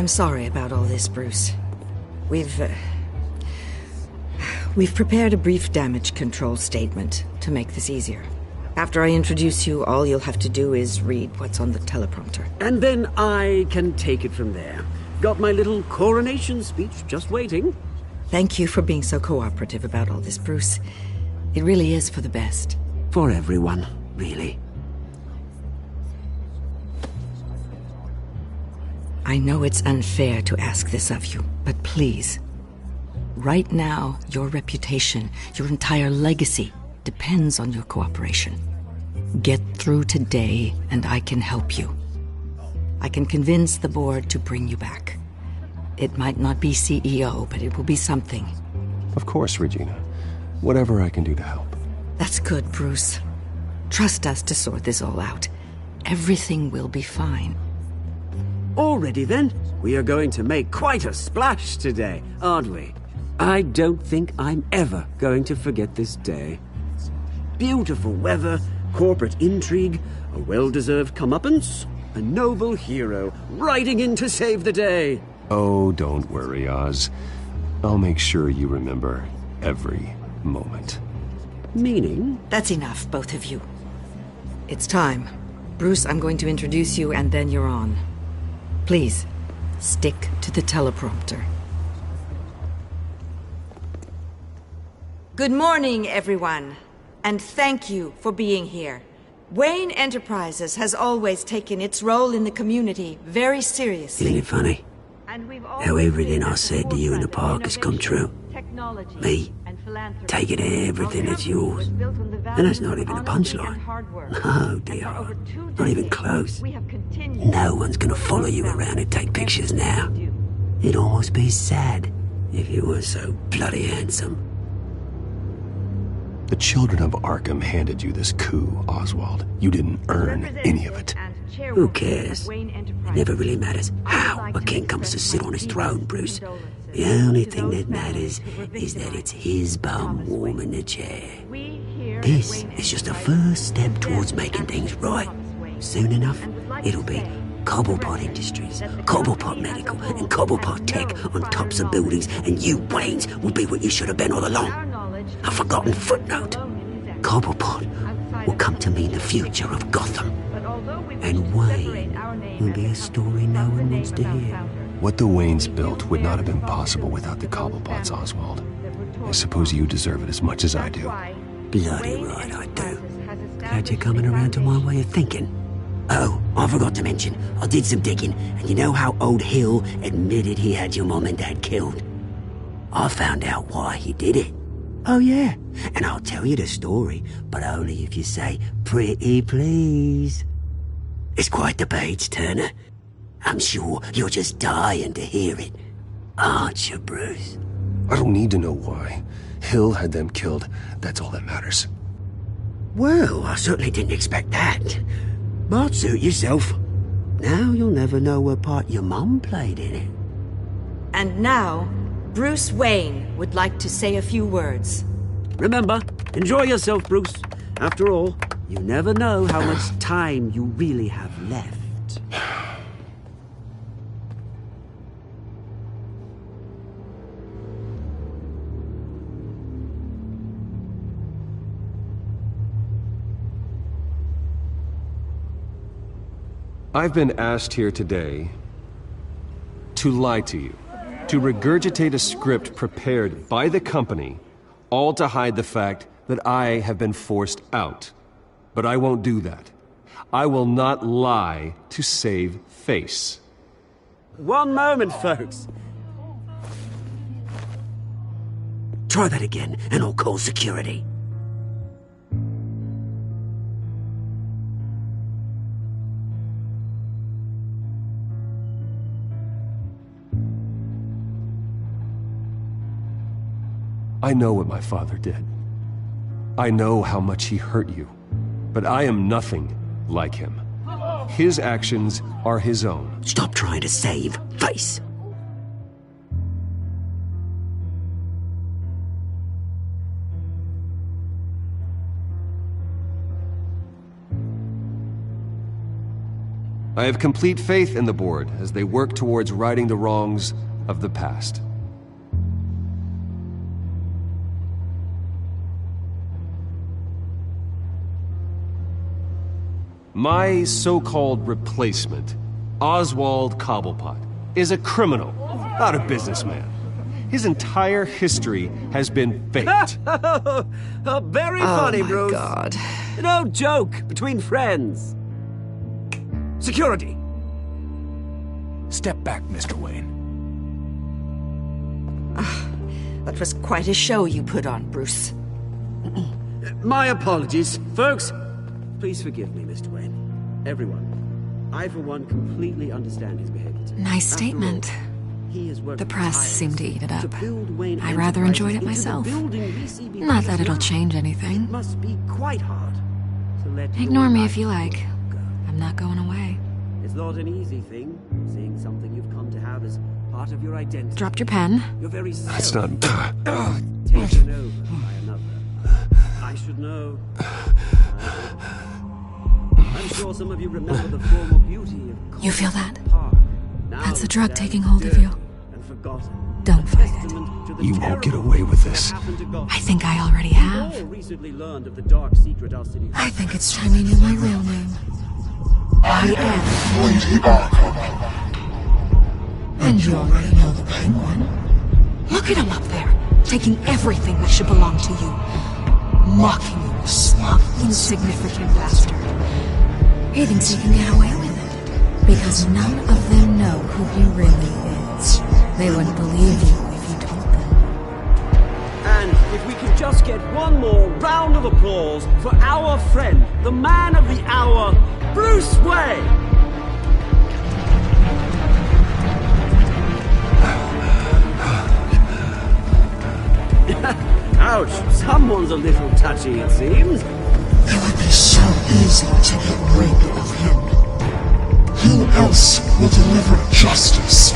I'm sorry about all this, Bruce. We've prepared a brief damage control statement to make this easier. After I introduce you, all you'll have to do is read what's on the teleprompter. And then I can take it from there. Got my little coronation speech just waiting. Thank you for being so cooperative about all this, Bruce. It really is for the best. For everyone, really. I know it's unfair to ask this of you, but please. Right now, your reputation, your entire legacy, depends on your cooperation. Get through today, and I can help you. I can convince the board to bring you back. It might not be CEO, but it will be something. Of course, Regina. Whatever I can do to help. That's good, Bruce. Trust us to sort this all out. Everything will be fine. Already then, we are going to make quite a splash today, aren't we? I don't think I'm ever going to forget this day. Beautiful weather, corporate intrigue, a well-deserved comeuppance, a noble hero riding in to save the day. Oh, don't worry, Oz. I'll make sure you remember every moment. Meaning? That's enough, both of you. It's time. Bruce, I'm going to introduce you, and then you're on. Please, stick to the teleprompter. Good morning, everyone, and thank you for being here. Wayne Enterprises has always taken its role in the community very seriously. Isn't it funny? How everything I said to you in the park has come true. Me, taking everything that's yours. And that's not even a punchline. No, dear. Not even close. No one's gonna follow you around and take pictures now. It'd almost be sad if you were so bloody handsome. The children of Arkham handed you this coup, Oswald. You didn't earn any of it. Who cares? It never really matters how a king comes to sit on his throne, Bruce. The only thing that matters is that it's his bum warm in the chair. This is just a first step towards making things right. Soon enough, it'll be Cobblepot Industries, Cobblepot Medical, and Cobblepot Tech on tops of buildings, and you, Waynes, will be what you should have been all along. A forgotten footnote. Cobblepot will come to mean the future of Gotham. And Wayne will be a story no one wants to hear. What the Waynes built would not have been possible without the Cobblepots, Oswald. I suppose you deserve it as much as I do. Bloody right I do. Glad you're coming around to my way of thinking. Oh, I forgot to mention, I did some digging, and you know how old Hill admitted he had your mom and dad killed? I found out why he did it. Oh yeah, and I'll tell you the story, but only if you say, pretty please. It's quite the page turner. I'm sure you're just dying to hear it, aren't you, Bruce? I don't need to know why. Hill had them killed. That's all that matters. Well, I certainly didn't expect that. But suit yourself. Now you'll never know what part your mum played in it. And now, Bruce Wayne would like to say a few words. Remember, enjoy yourself, Bruce. After all, you never know how much time you really have left. I've been asked here today to lie to you, to regurgitate a script prepared by the company, all to hide the fact that I have been forced out. But I won't do that. I will not lie to save face. One moment, folks. Try that again, and I'll call security. I know what my father did. I know how much he hurt you. But I am nothing like him. His actions are his own. Stop trying to save face. I have complete faith in the board as they work towards righting the wrongs of the past. My so-called replacement, Oswald Cobblepot, is a criminal, not a businessman. His entire history has been faked. Very funny, Bruce. Oh, my God. No joke between friends. Security. Step back, Mr. Wayne. That was quite a show you put on, Bruce. My apologies, folks. Please forgive me, Mr. Wayne. Everyone. I, for one, completely understand his behavior today. Nice statement. All, he has worked The press tirelessly seemed to eat it up. to build Wayne I rather enjoyed it Enterprises into the myself. building we see before Not that us it'll now. change It anything. must be quite hard to let Ignore your me life if you like. go. I'm not going away. It's not an easy thing, seeing something you've come to have as part of your identity. Dropped your pen. Your very That's self not... taken over by another. I should know. I'm sure some of you remember the former beauty of You feel that? Park. Now That's the drug stands taking hold of you. dirt and forgotten. Don't fight it. Testament to the You won't get terrible away with things this. that happened to Gotham. I think I already We've have. all recently learned of the dark secret our city. I think it's time you knew my real name. I am. Lady Arkham. And you already know the Penguin. Look at him up there, taking everything that should belong to you. Mocking you, smug, insignificant bastard. He thinks he can get away with it. Because none of them know who he really is. They wouldn't believe you if you told them. And if we could just get one more round of applause for our friend, the man of the hour, Bruce Wayne. Ouch, someone's a little touchy, it seems. It would be so easy to get rid of him. Who else will deliver justice?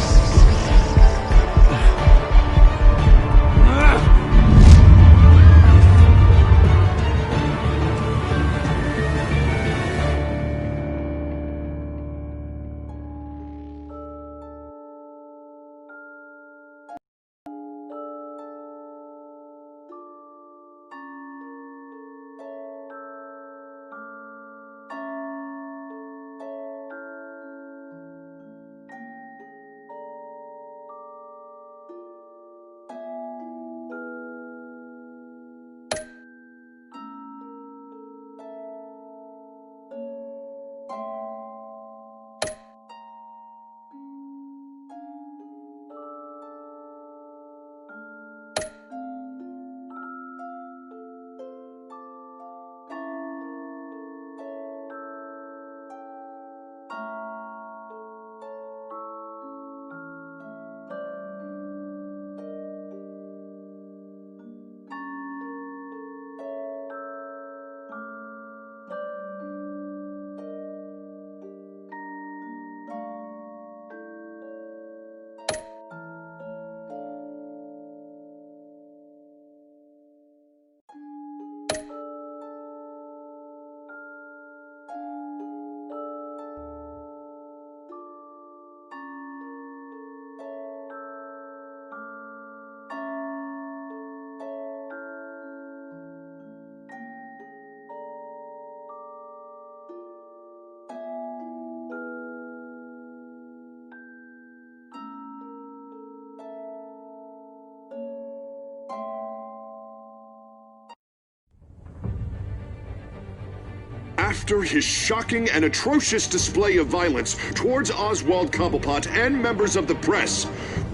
After his shocking and atrocious display of violence towards Oswald Cobblepot and members of the press,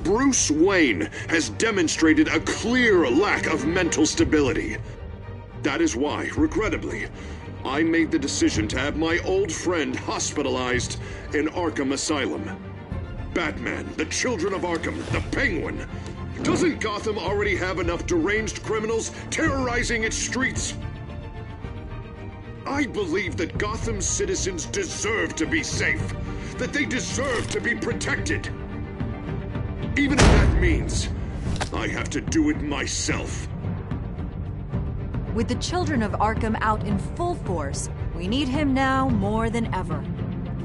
Bruce Wayne has demonstrated a clear lack of mental stability. That is why, regrettably, I made the decision to have my old friend hospitalized in Arkham Asylum. Batman, the Children of Arkham, the Penguin. Doesn't Gotham already have enough deranged criminals terrorizing its streets? I believe that Gotham's citizens deserve to be safe, that they deserve to be protected. Even if that means I have to do it myself. With the Children of Arkham out in full force, we need him now more than ever.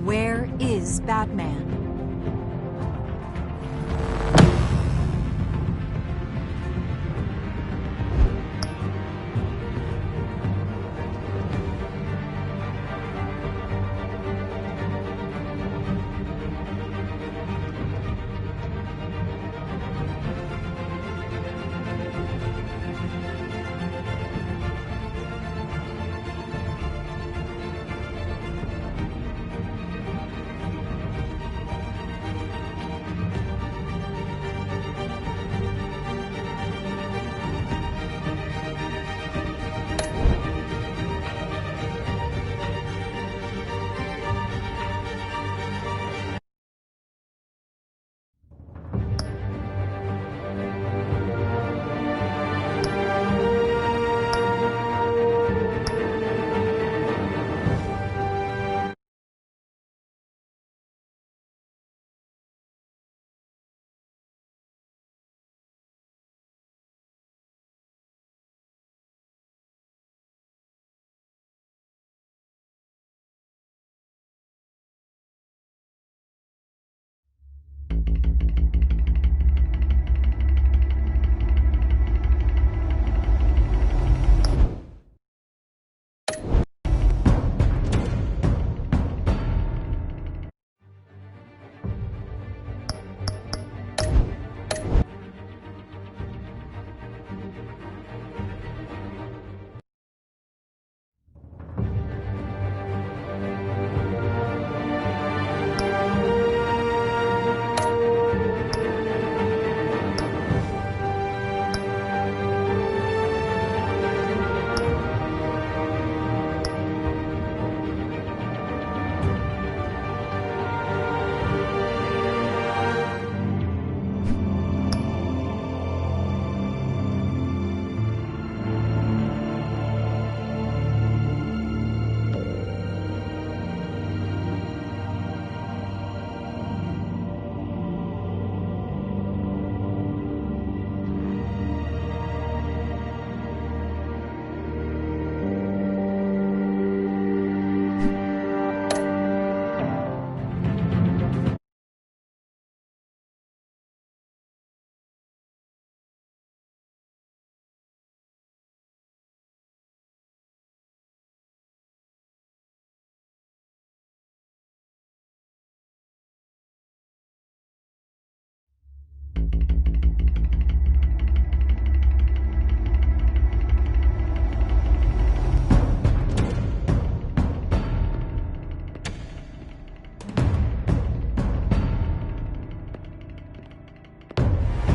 Where is Batman?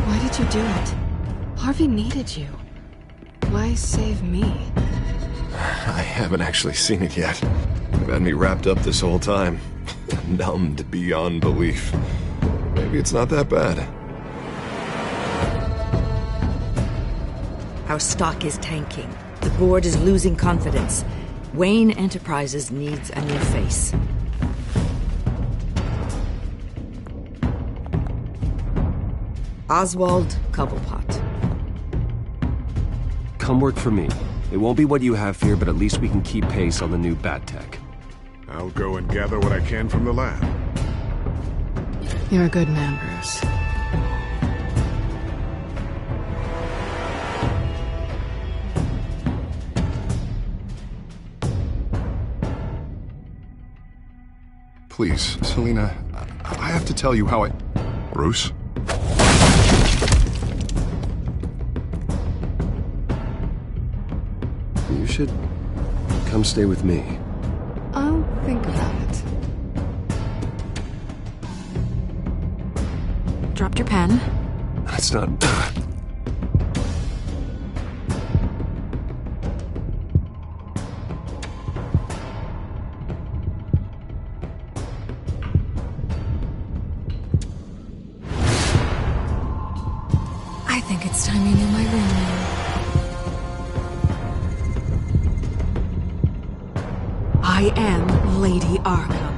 Why did you do it? Harvey needed you. Why save me? I haven't actually seen it yet. You've had me wrapped up this whole time. Numbed beyond belief. Maybe it's not that bad. Our stock is tanking. The board is losing confidence. Wayne Enterprises needs a new face. Oswald Cobblepot. Come work for me. It won't be what you have here, but at least we can keep pace on the new bat tech. I'll go and gather what I can from the lab. You're a good man, Bruce. Please, Selina, I have to tell you how I... Bruce? You should come stay with me. I'll think about it. Dropped your pen. That's not... I think it's time you knew my real name. I am Lady Arkham.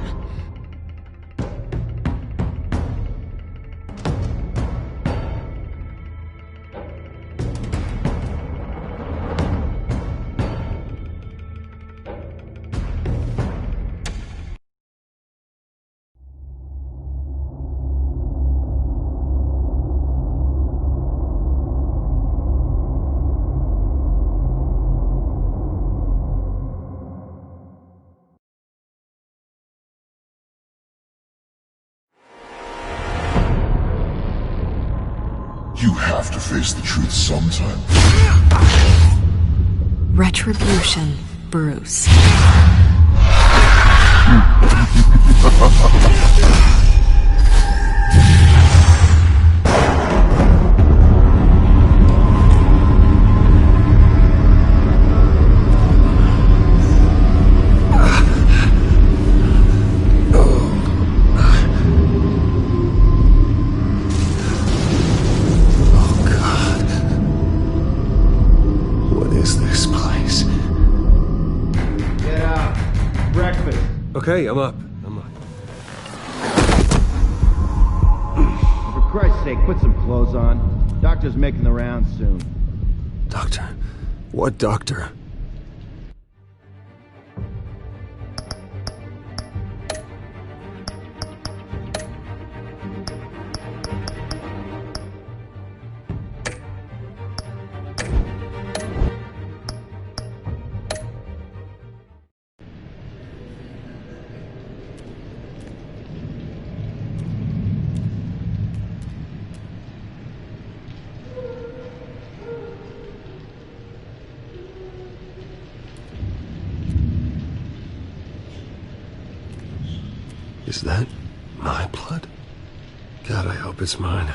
You have to face the truth sometime. Retribution, Bruce. Okay, I'm up. For Christ's sake, put some clothes on. Doctor's making the rounds soon. Doctor? What doctor? Is that my blood? God, I hope it's mine.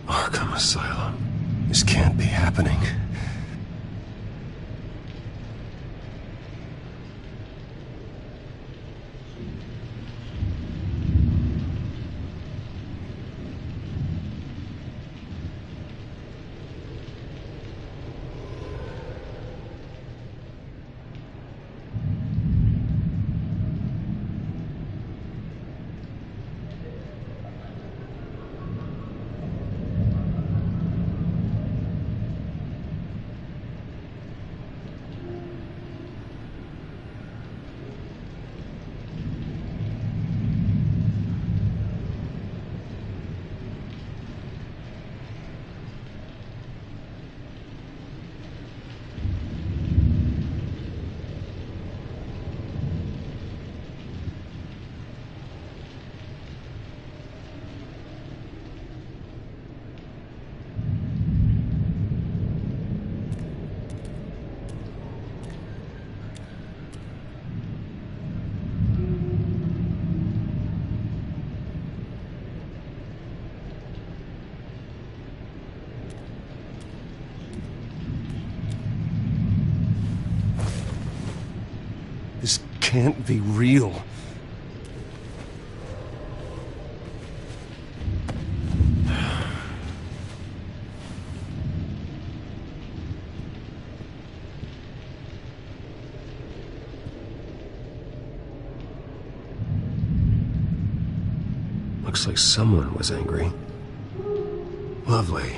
Arkham Asylum. This can't be happening. This can't be real. Looks like someone was angry. Lovely.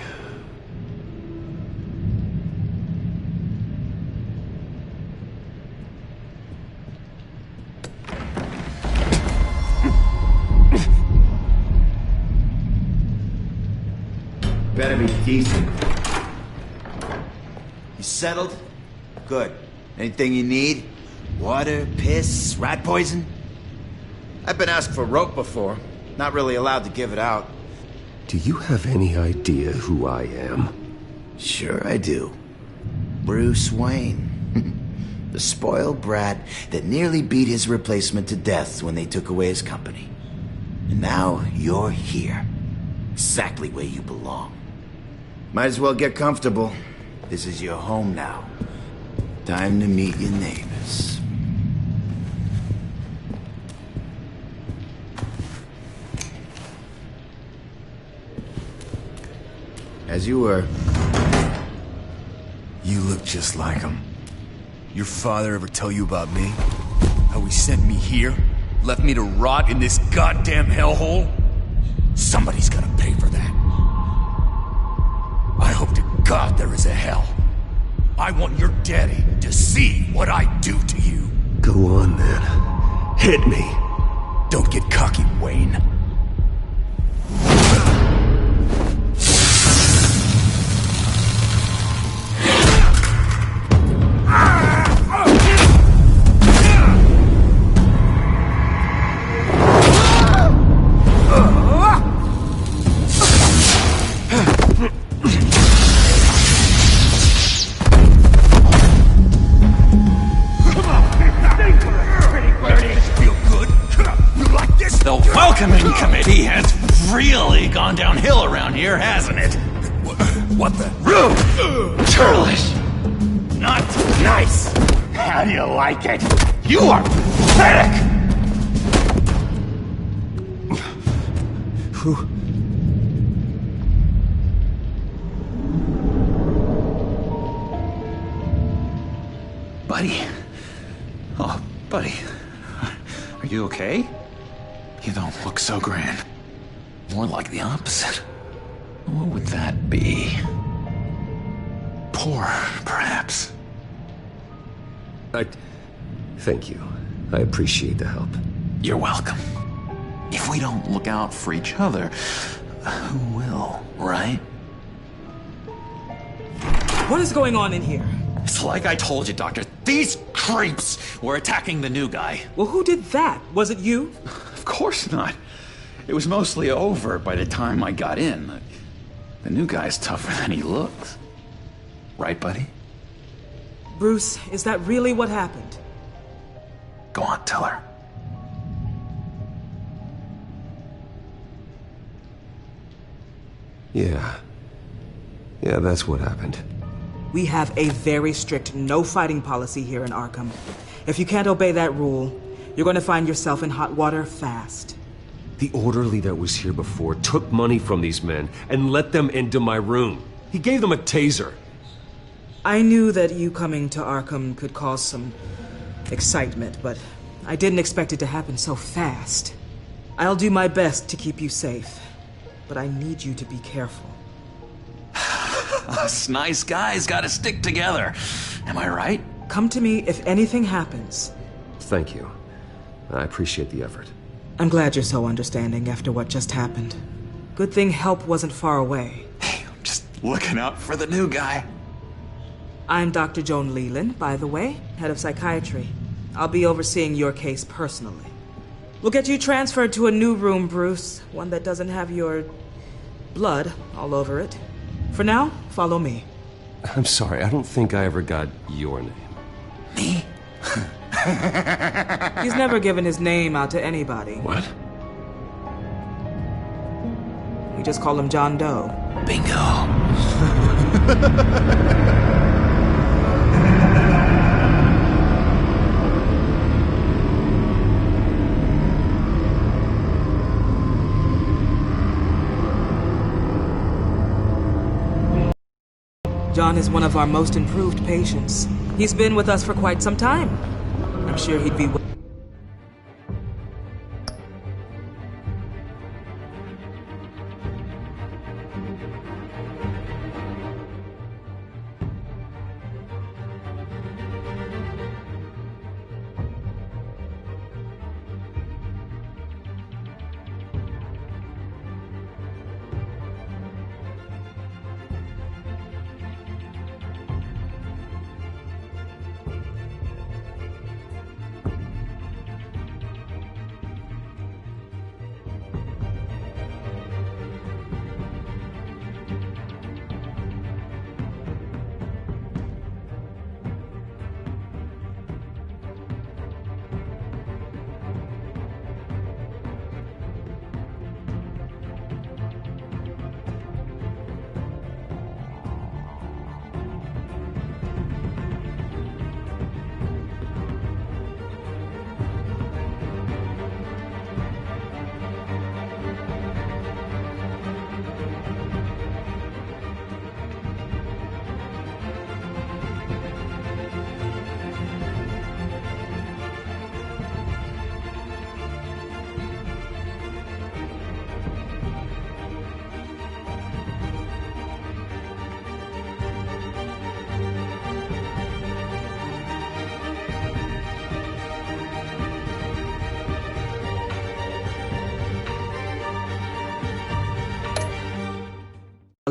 Better be decent. You settled? Good. Anything you need? Water, piss, rat poison? I've been asked for rope before. Not really allowed to give it out. Do you have any idea who I am? Sure I do. Bruce Wayne. The spoiled brat that nearly beat his replacement to death when they took away his company. And now you're here. Exactly where you belong. Might as well get comfortable. This is your home now. Time to meet your neighbors. As you were. You look just like him. Your father ever tell you about me? How he sent me here? Left me to rot in this goddamn hellhole? Somebody's gonna pay for that. I hope to God there is a hell. I want your daddy to see what I do to you. Go on then. Hit me. Don't get cocky, Wayne. Welcoming committee has really gone downhill around here, hasn't it? What the? Rude! Churlish! Not nice! How do you like it? You are pathetic! Buddy. Oh, buddy. Are you okay? You don't look so grand. More like the opposite. What would that be? Poor, perhaps. Thank you. I appreciate the help. You're welcome. If we don't look out for each other, who will, right? What is going on in here? It's like I told you, Doctor. These creeps were attacking the new guy. Well, who did that? Was it you? Of course not. It was mostly over by the time I got in. The new guy's tougher than he looks. Right, buddy? Bruce, is that really what happened? Go on, tell her. Yeah, that's what happened. We have a very strict no-fighting policy here in Arkham. If you can't obey that rule, you're going to find yourself in hot water fast. The orderly that was here before took money from these men and let them into my room. He gave them a taser. I knew that you coming to Arkham could cause some excitement, but I didn't expect it to happen so fast. I'll do my best to keep you safe, but I need you to be careful. Us nice guys gotta stick together. Am I right? Come to me if anything happens. Thank you. I appreciate the effort. I'm glad you're so understanding after what just happened. Good thing help wasn't far away. Hey, I'm just looking out for the new guy. I'm Dr. Joan Leland, by the way, head of psychiatry. I'll be overseeing your case personally. We'll get you transferred to a new room, Bruce. One that doesn't have your blood all over it. For now, follow me. I'm sorry, I don't think I ever got your name. Me? He's never given his name out to anybody. What? We just call him John Doe. Bingo. John is one of our most improved patients. He's been with us for quite some time. I'm sure he'd be...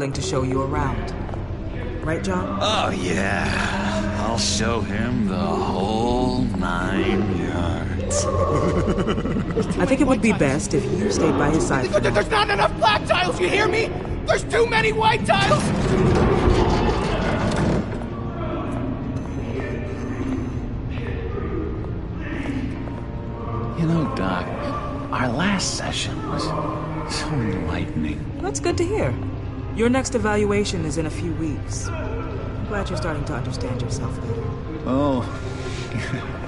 willing to show you around. Right, John? Oh, yeah. I'll show him the whole 9 yards. I think it would be best if you stayed by his side for now. There's not enough black tiles, you hear me? There's too many white tiles! You know, Doc, our last session was so enlightening. That's good to hear. Your next evaluation is in a few weeks. I'm glad you're starting to understand yourself better. Oh,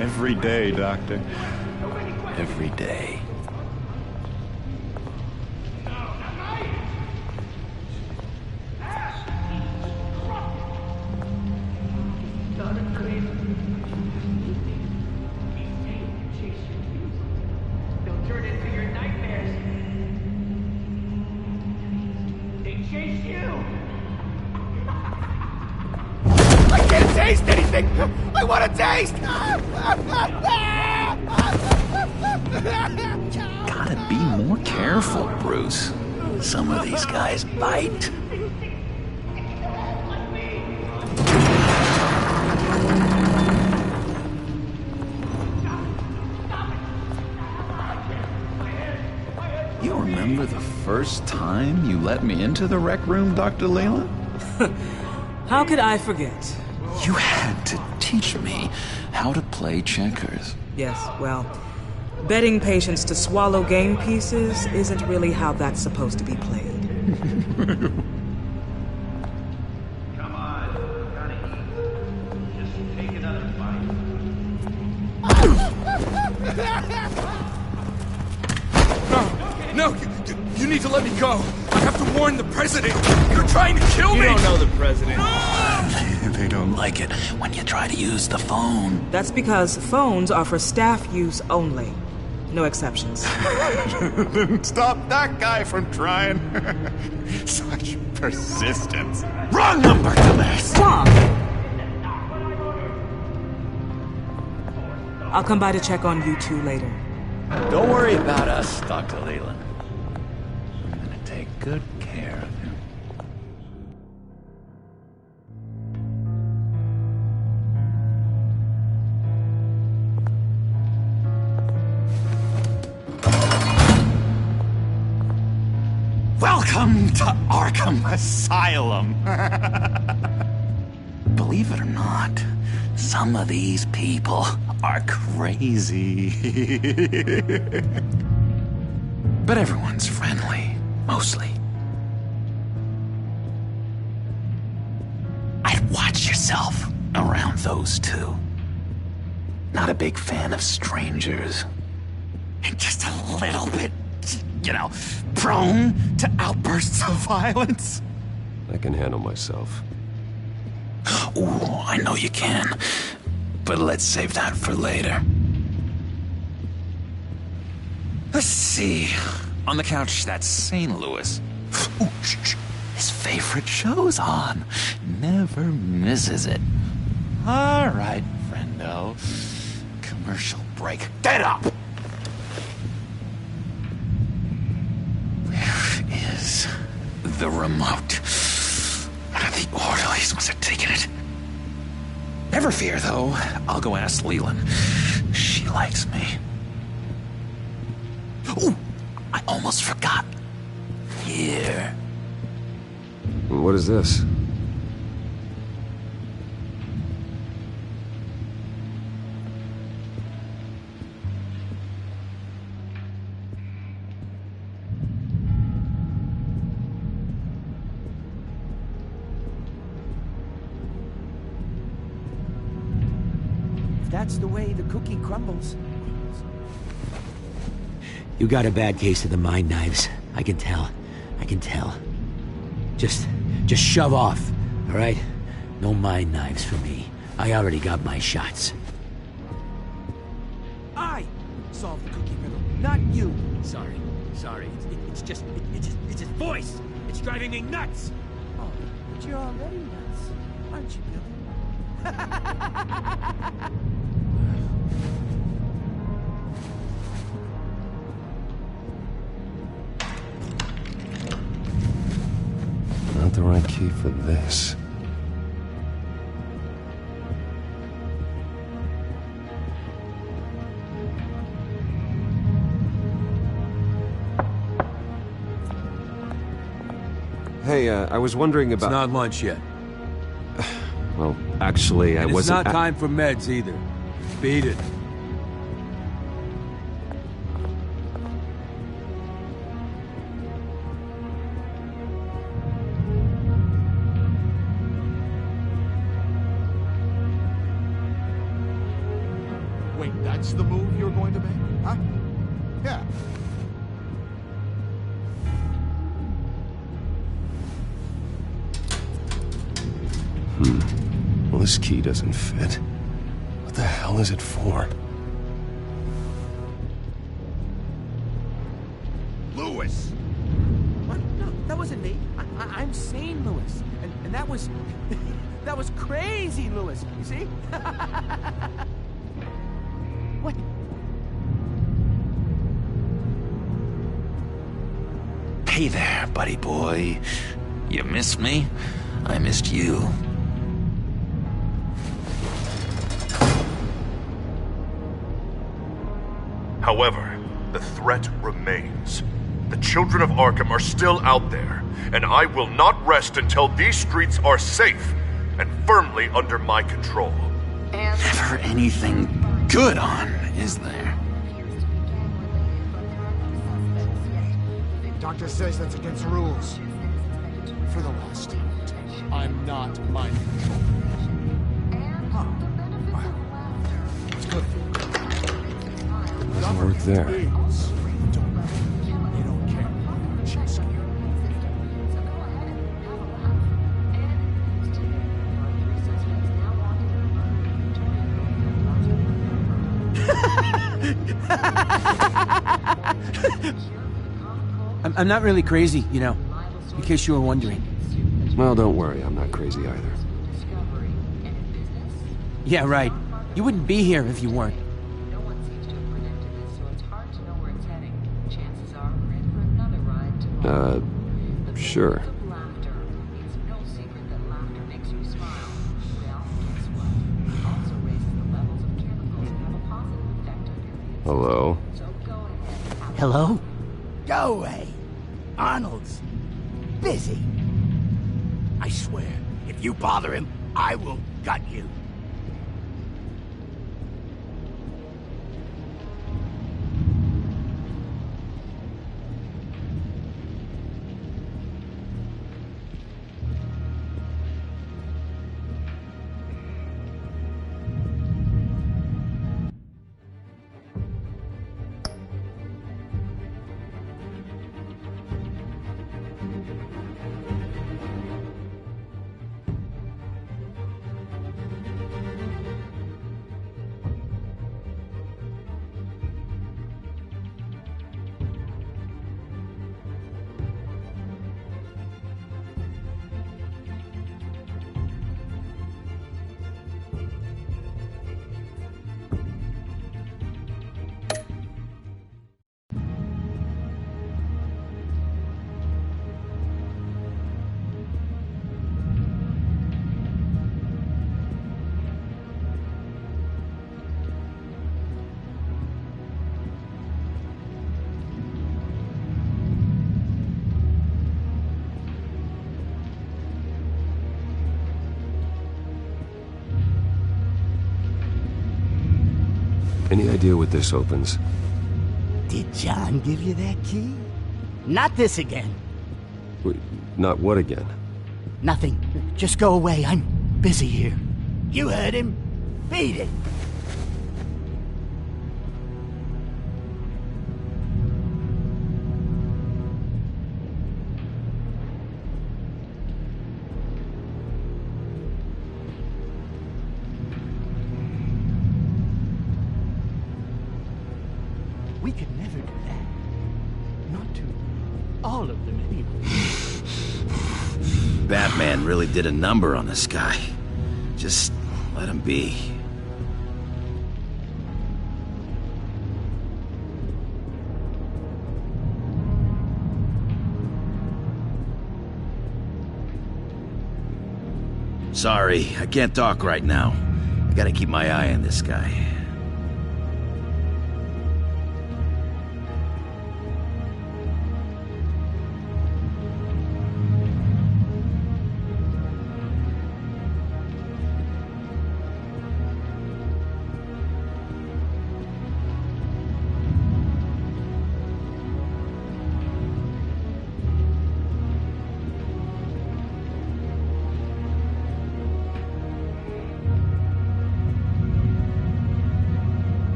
every day, Doctor. Every day. Taste anything! I want to taste! Gotta be more careful, Bruce. Some of these guys bite. You remember the first time you let me into the rec room, Dr. Leland? How could I forget? You had to teach me how to play checkers. Yes, well, betting patients to swallow game pieces isn't really how that's supposed to be played. Come on, gotta eat. Just take another bite. No, you need to let me go. I have to warn the president. You're trying to kill me. You don't know the president. They don't like it when you try to use the phone. That's because phones are for staff use only. No exceptions. Stop that guy from trying. Such persistence. Wrong number, dumbass. Stop! I'll come by to check on you two later. Don't worry about us, Dr. Leland. I'm gonna take good care of him. Welcome to Arkham Asylum. Believe it or not, some of these people are crazy. But everyone's friendly, mostly. I'd watch yourself around those two. Not a big fan of strangers. And just a little bit, prone to outbursts of violence. I can handle myself. Ooh, I know you can. But let's save that for later. Let's see. On the couch, that's St. Louis. Ooh, his favorite show's on. Never misses it. All right, friendo. Commercial break. Get up! Where is the remote? One of the orderlies must have taken it. Never fear, though. I'll go ask Leland. She likes me. Ooh, I almost forgot. Here. What is this? That's the way the cookie crumbles. You got a bad case of the mind knives. I can tell. I can tell. Just shove off, all right? No mind knives for me. I already got my shots. I solved the cookie riddle, not you. Sorry. It's his voice. It's driving me nuts. Oh, but you're already nuts, aren't you, Billy? Not the right key for this. Hey, I was wondering about... It's not lunch yet. Well, actually, I wasn't... It's not time for meds either. Beat it. Wait, that's the move you're going to make? Huh? Yeah. Well, this key doesn't fit. What the hell is it for? Lewis! What? No, that wasn't me. I'm sane, Lewis. And that was... that was crazy, Lewis. You see? What? Hey there, buddy boy. You missed me? I missed you. However, the threat remains. The children of Arkham are still out there, and I will not rest until these streets are safe and firmly under my control. Never anything good on, is there? Doctor says that's against the rules. For the last time, I'm not mind control. That's good. Doesn't work there. They don't care. She's scared. I'm not really crazy, you know, in case you were wondering. Well, don't worry, I'm not crazy either. Yeah, right. You wouldn't be here if you weren't. Sure. Hello? Hello? Go away. Arnold's busy. I swear, if you bother him, I will gut you. Any idea what this opens? Did John give you that key? Not this again. Wait, not what again? Nothing. Just go away. I'm busy here. You heard him. Beat it. We could never do that. Not to all of them anyway. Batman really did a number on this guy. Just let him be. Sorry, I can't talk right now. I gotta keep my eye on this guy.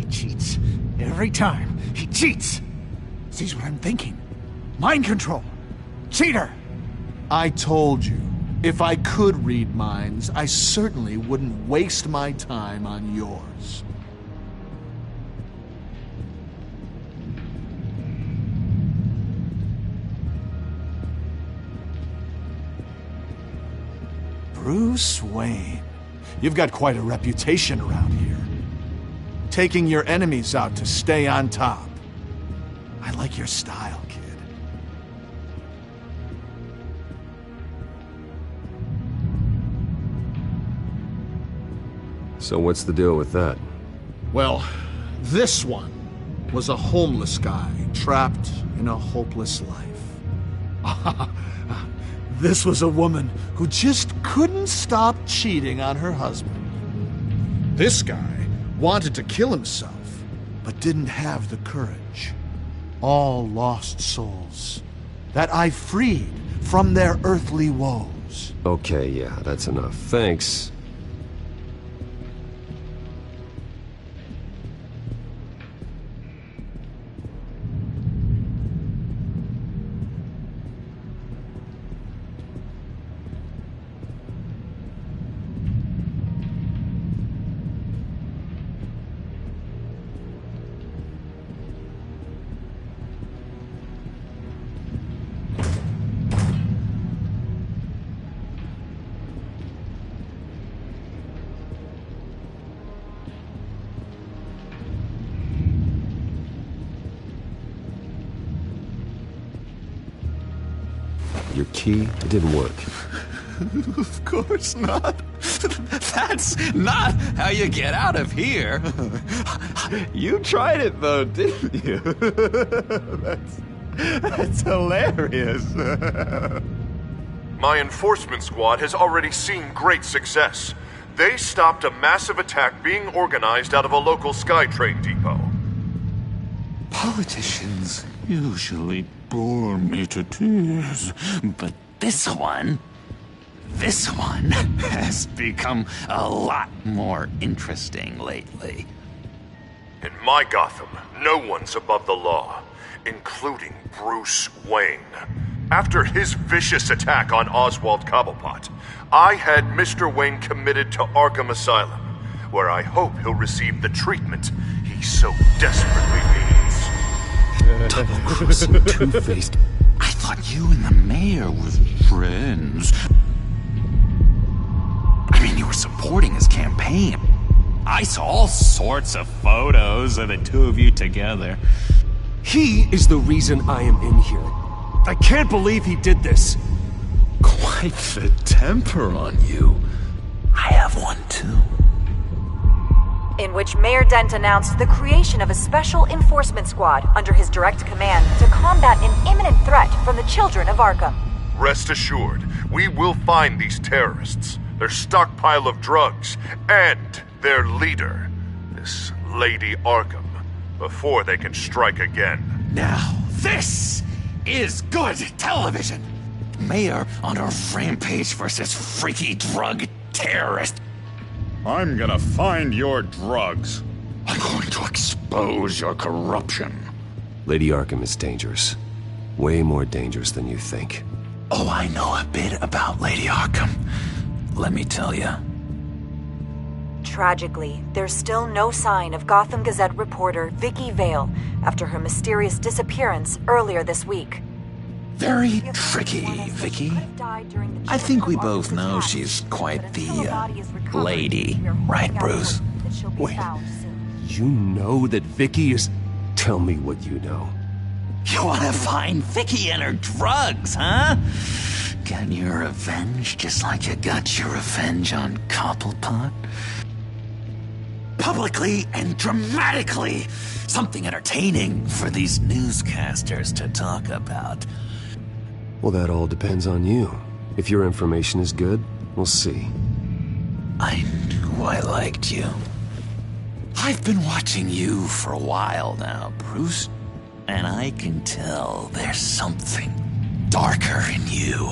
Cheats. Every time, he cheats! Sees what I'm thinking. Mind control. Cheater! I told you, if I could read minds, I certainly wouldn't waste my time on yours. Bruce Wayne. You've got quite a reputation around here. Taking your enemies out to stay on top. I like your style, kid. So what's the deal with that? Well, this one was a homeless guy trapped in a hopeless life. This was a woman who just couldn't stop cheating on her husband. This guy wanted to kill himself, but didn't have the courage. All lost souls that I freed from their earthly woes. Okay, yeah, that's enough. Thanks. Your key, it didn't work. Of course not. That's not how you get out of here. You tried it though, didn't you? That's hilarious. My enforcement squad has already seen great success. They stopped a massive attack being organized out of a local SkyTrain depot. Politicians usually bore me to tears, but this one has become a lot more interesting lately. In my Gotham, no one's above the law, including Bruce Wayne. After his vicious attack on Oswald Cobblepot, I had Mr. Wayne committed to Arkham Asylum, where I hope he'll receive the treatment he so desperately needs. Double-crossing two-faced. I thought you and the mayor were friends. I mean, you were supporting his campaign. I saw all sorts of photos of the two of you together. He is the reason I am in here. I can't believe he did this. Quite the temper on you. I have one too. In which Mayor Dent announced the creation of a special enforcement squad under his direct command to combat an imminent threat from the children of Arkham. Rest assured, we will find these terrorists, their stockpile of drugs, and their leader, this Lady Arkham, before they can strike again. Now, this is good television. Mayor on a rampage versus freaky drug terrorist. I'm gonna find your drugs. I'm going to expose your corruption. Lady Arkham is dangerous. Way more dangerous than you think. Oh, I know a bit about Lady Arkham. Let me tell you. Tragically, there's still no sign of Gotham Gazette reporter Vicky Vale after her mysterious disappearance earlier this week. Very tricky, Vicky. I think we both know she's quite the lady, right, Bruce? Wait, you know that Vicky is... Tell me what you know. You want to find Vicky and her drugs, huh? Get your revenge just like you got your revenge on Cobblepot? Publicly and dramatically! Something entertaining for these newscasters to talk about. Well, that all depends on you. If your information is good, we'll see. I knew I liked you. I've been watching you for a while now, Bruce. And I can tell there's something darker in you.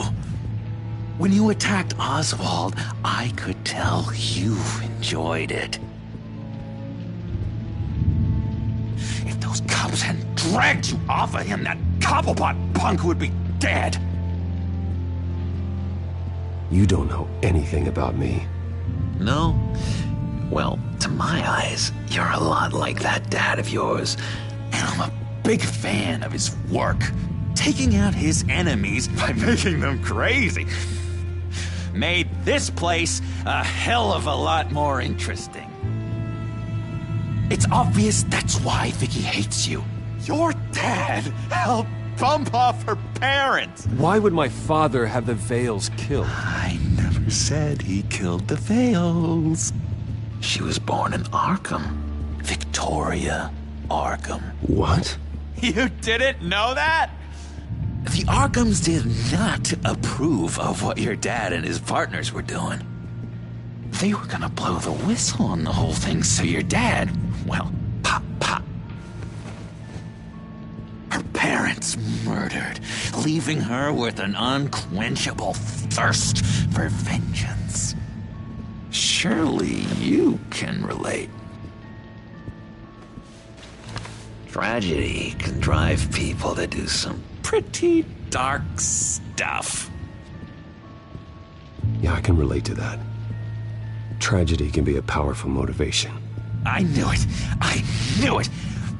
When you attacked Oswald, I could tell you enjoyed it. If those cops hadn't dragged you off of him, that Cobblepot punk would be dead. You don't know anything about me. No? Well, to my eyes, you're a lot like that dad of yours. And I'm a big fan of his work. Taking out his enemies by making them crazy. Made this place a hell of a lot more interesting. It's obvious that's why Vicky hates you. Your dad helped bump off her parents. Why would my father have the Vales killed? I never said he killed the Vales. She was born in Arkham. Victoria Arkham. What? You didn't know that? The Arkhams did not approve of what your dad and his partners were doing. They were gonna blow the whistle on the whole thing, so your dad, well, pop. Her parents murdered, leaving her with an unquenchable thirst for vengeance. Surely you can relate. Tragedy can drive people to do some pretty dark stuff. Yeah, I can relate to that. Tragedy can be a powerful motivation. I knew it. I knew it.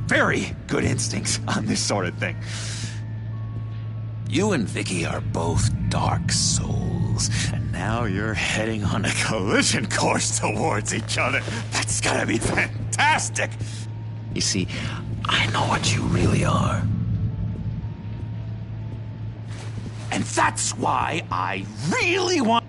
Very good instincts on this sort of thing. You and Vicky are both dark souls, and now you're heading on a collision course towards each other. That's gotta be fantastic! You see, I know what you really are. And that's why I really want...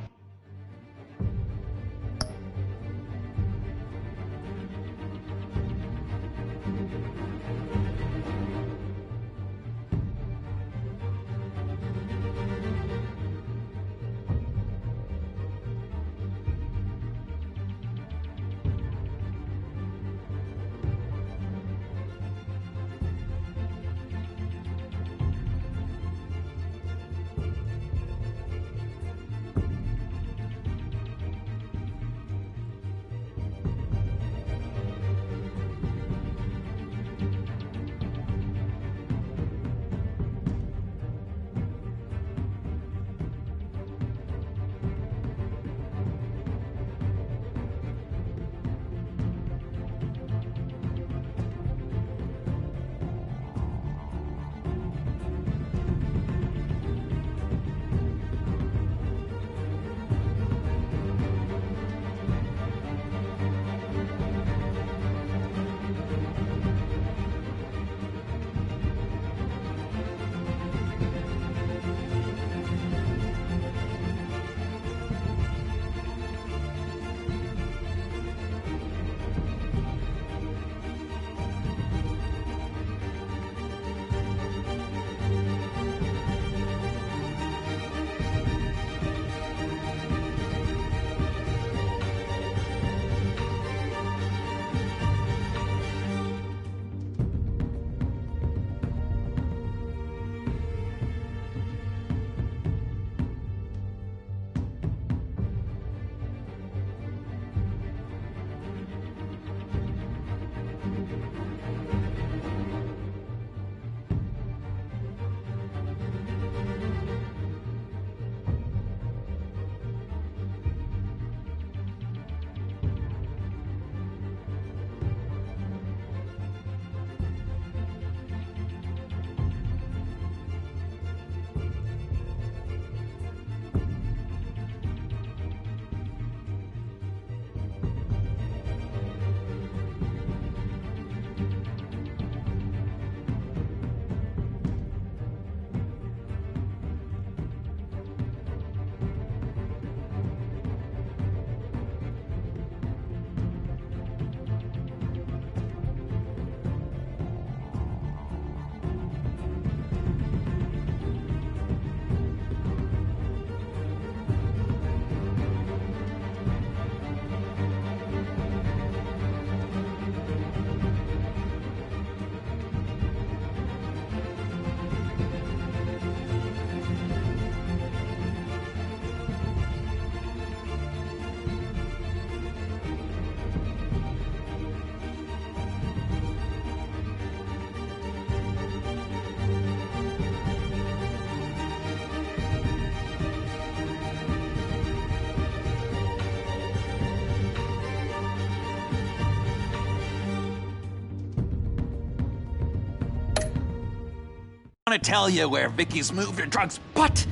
to tell you where Vicky's moved her drugs, but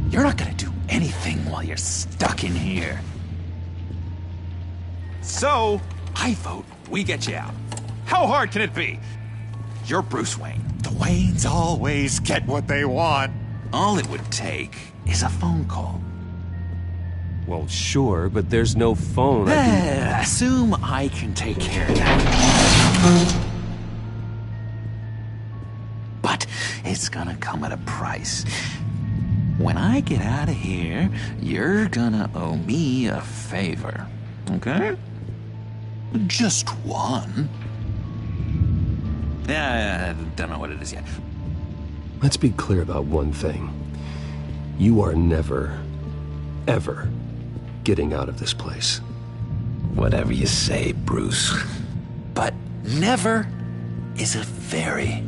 you're not gonna do anything while you're stuck in here. So, I vote we get you out. How hard can it be? You're Bruce Wayne. The Waynes always get what they want. All it would take is a phone call. Well, sure, but there's no phone. Assume I can take care of that. But it's gonna come at a price. When I get out of here, you're gonna owe me a favor, okay? Just one. I don't know what it is yet. Let's be clear about one thing. You are never, ever getting out of this place. Whatever you say, Bruce. But never is a very,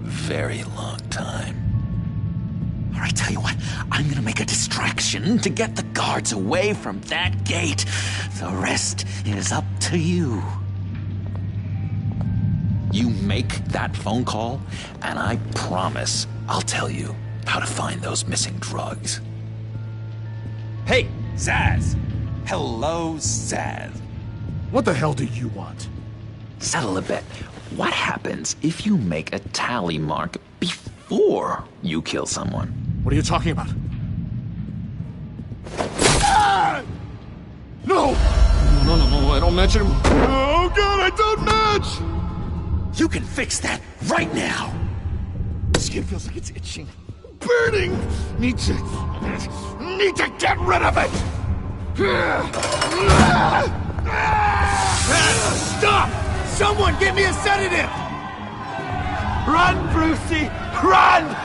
very long time. All right, tell you what, I'm gonna make a distraction to get the guards away from that gate. The rest is up to you. You make that phone call, and I promise I'll tell you how to find those missing drugs. Hey, Zaz! Hello, Zaz. What the hell do you want? Settle a bet. What happens if you make a tally mark before you kill someone? What are you talking about? Ah! No! No, I don't match anymore. Oh, God, I don't match! You can fix that right now! Skin feels like it's itching. Burning! Need to get rid of it! Stop! Someone get me a sedative! Run, Brucey! Run!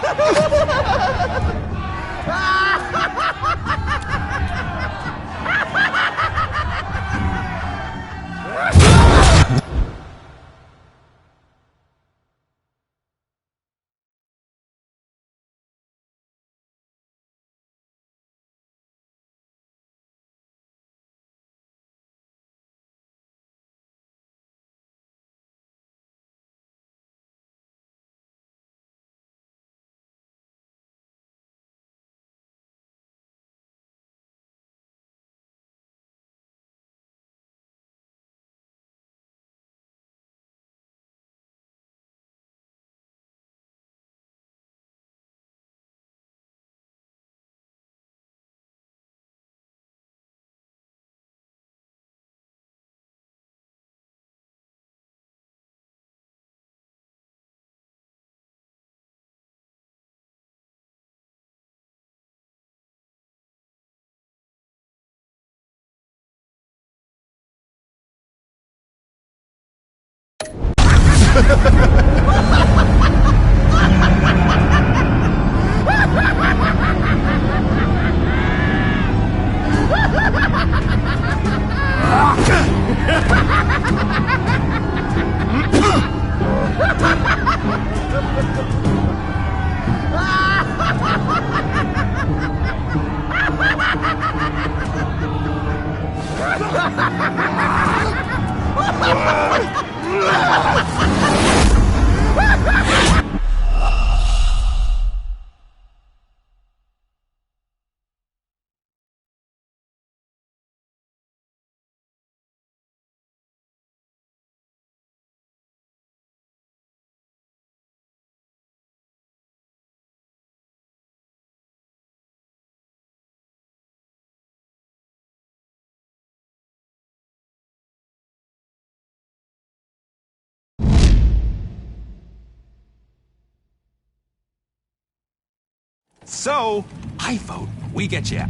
So, I vote we get you.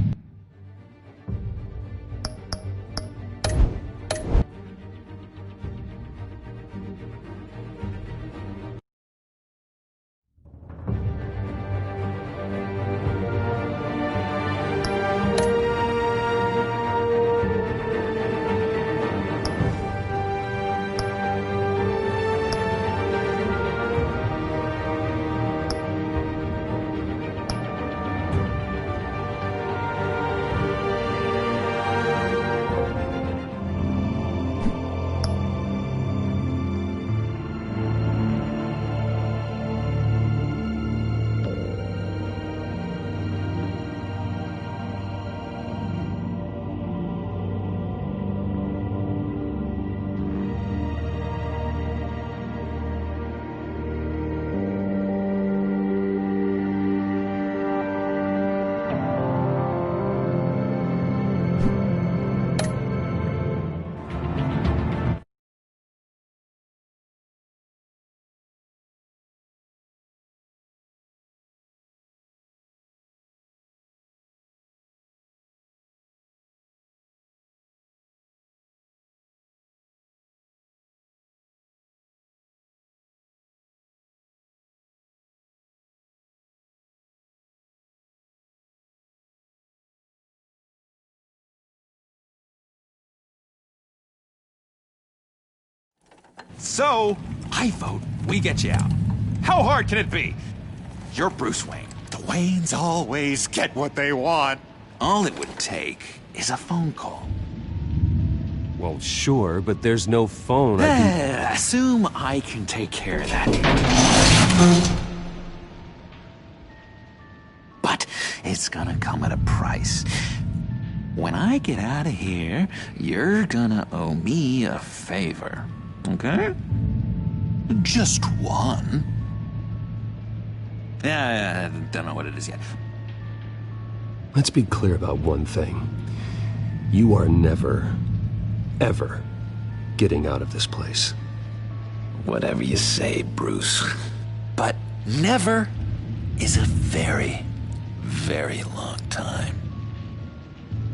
So, I vote we get you out. How hard can it be? You're Bruce Wayne. The Waynes always get what they want. All it would take is a phone call. Well, sure, but there's no phone. Assume I can take care of that. But it's gonna come at a price. When I get out of here, you're gonna owe me a favor. Okay? Just one. I don't know what it is yet. Let's be clear about one thing. You are never, ever getting out of this place. Whatever you say, Bruce. But never is a very, very long time.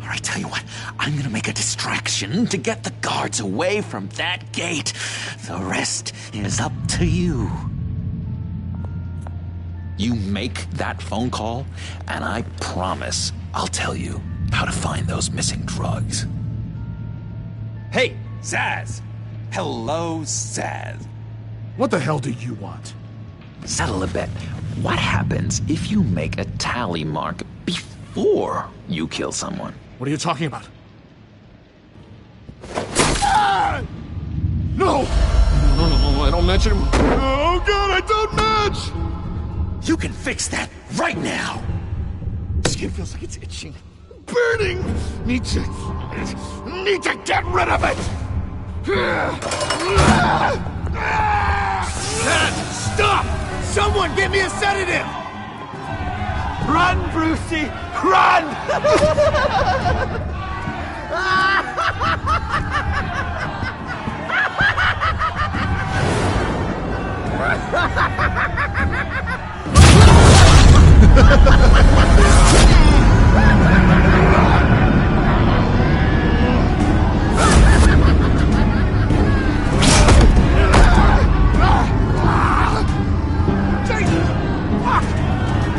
All right, tell you what, I'm gonna make a distraction to get the guards away from that gate. The rest is up to you. You make that phone call, and I promise I'll tell you how to find those missing drugs. Hey, Zsasz! Hello, Zsasz. What the hell do you want? Settle a bet. What happens if you make a tally mark before you kill someone? What are you talking about? Ah! No! No, I don't match him. Oh, God, I don't match! You can fix that right now! Skin feels like it's itching. Burning! Need to get rid of it! Stop! Someone get me a sedative! Run, Brucey! Run!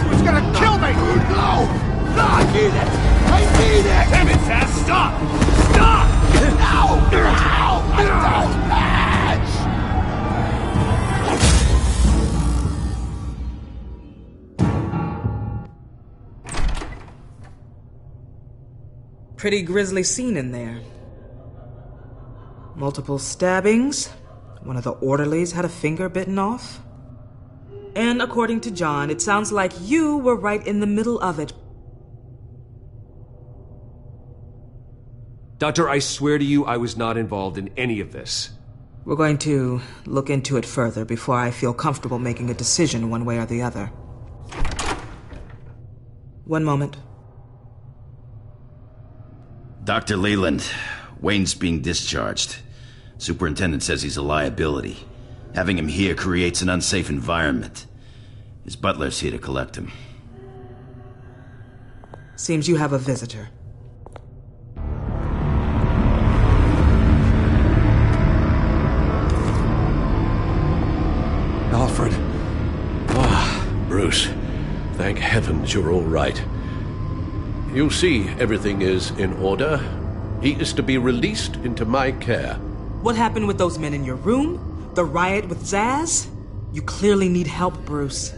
Who's gonna kill me? No! No, I need it! I need it! Damn it, Zsasz! Stop! Stop! No! No! I don't match! Pretty grisly scene in there. Multiple stabbings. One of the orderlies had a finger bitten off. And according to John, it sounds like you were right in the middle of it. Doctor, I swear to you, I was not involved in any of this. We're going to look into it further before I feel comfortable making a decision one way or the other. One moment. Dr. Leland, Wayne's being discharged. Superintendent says he's a liability. Having him here creates an unsafe environment. His butler's here to collect him. Seems you have a visitor. Alfred. Bruce. Thank heavens you're all right. You see, everything is in order. He is to be released into my care. What happened with those men in your room? The riot with Zsasz? You clearly need help, Bruce.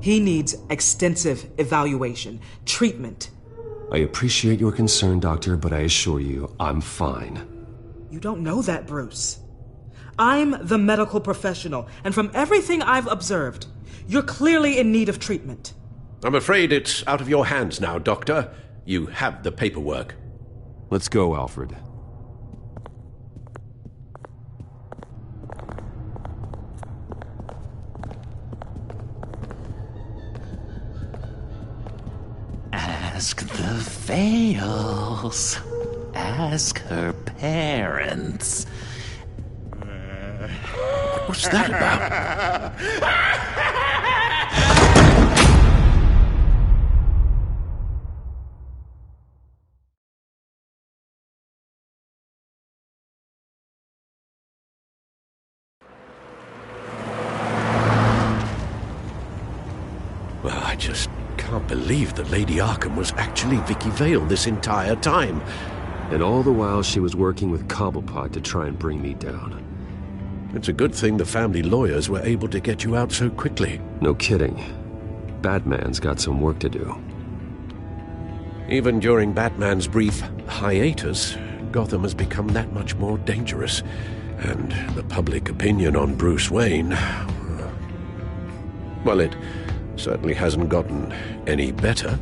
He needs extensive evaluation, treatment. I appreciate your concern, Doctor, but I assure you, I'm fine. You don't know that, Bruce. I'm the medical professional, and from everything I've observed, you're clearly in need of treatment. I'm afraid it's out of your hands now, Doctor. You have the paperwork. Let's go, Alfred. Ask the Vales. Ask her parents. What's that about? Well, I just can't believe that Lady Arkham was actually Vicky Vale this entire time. And all the while she was working with Cobblepot to try and bring me down. It's a good thing the family lawyers were able to get you out so quickly. No kidding. Batman's got some work to do. Even during Batman's brief hiatus, Gotham has become that much more dangerous. And the public opinion on Bruce Wayne... well, it certainly hasn't gotten any better.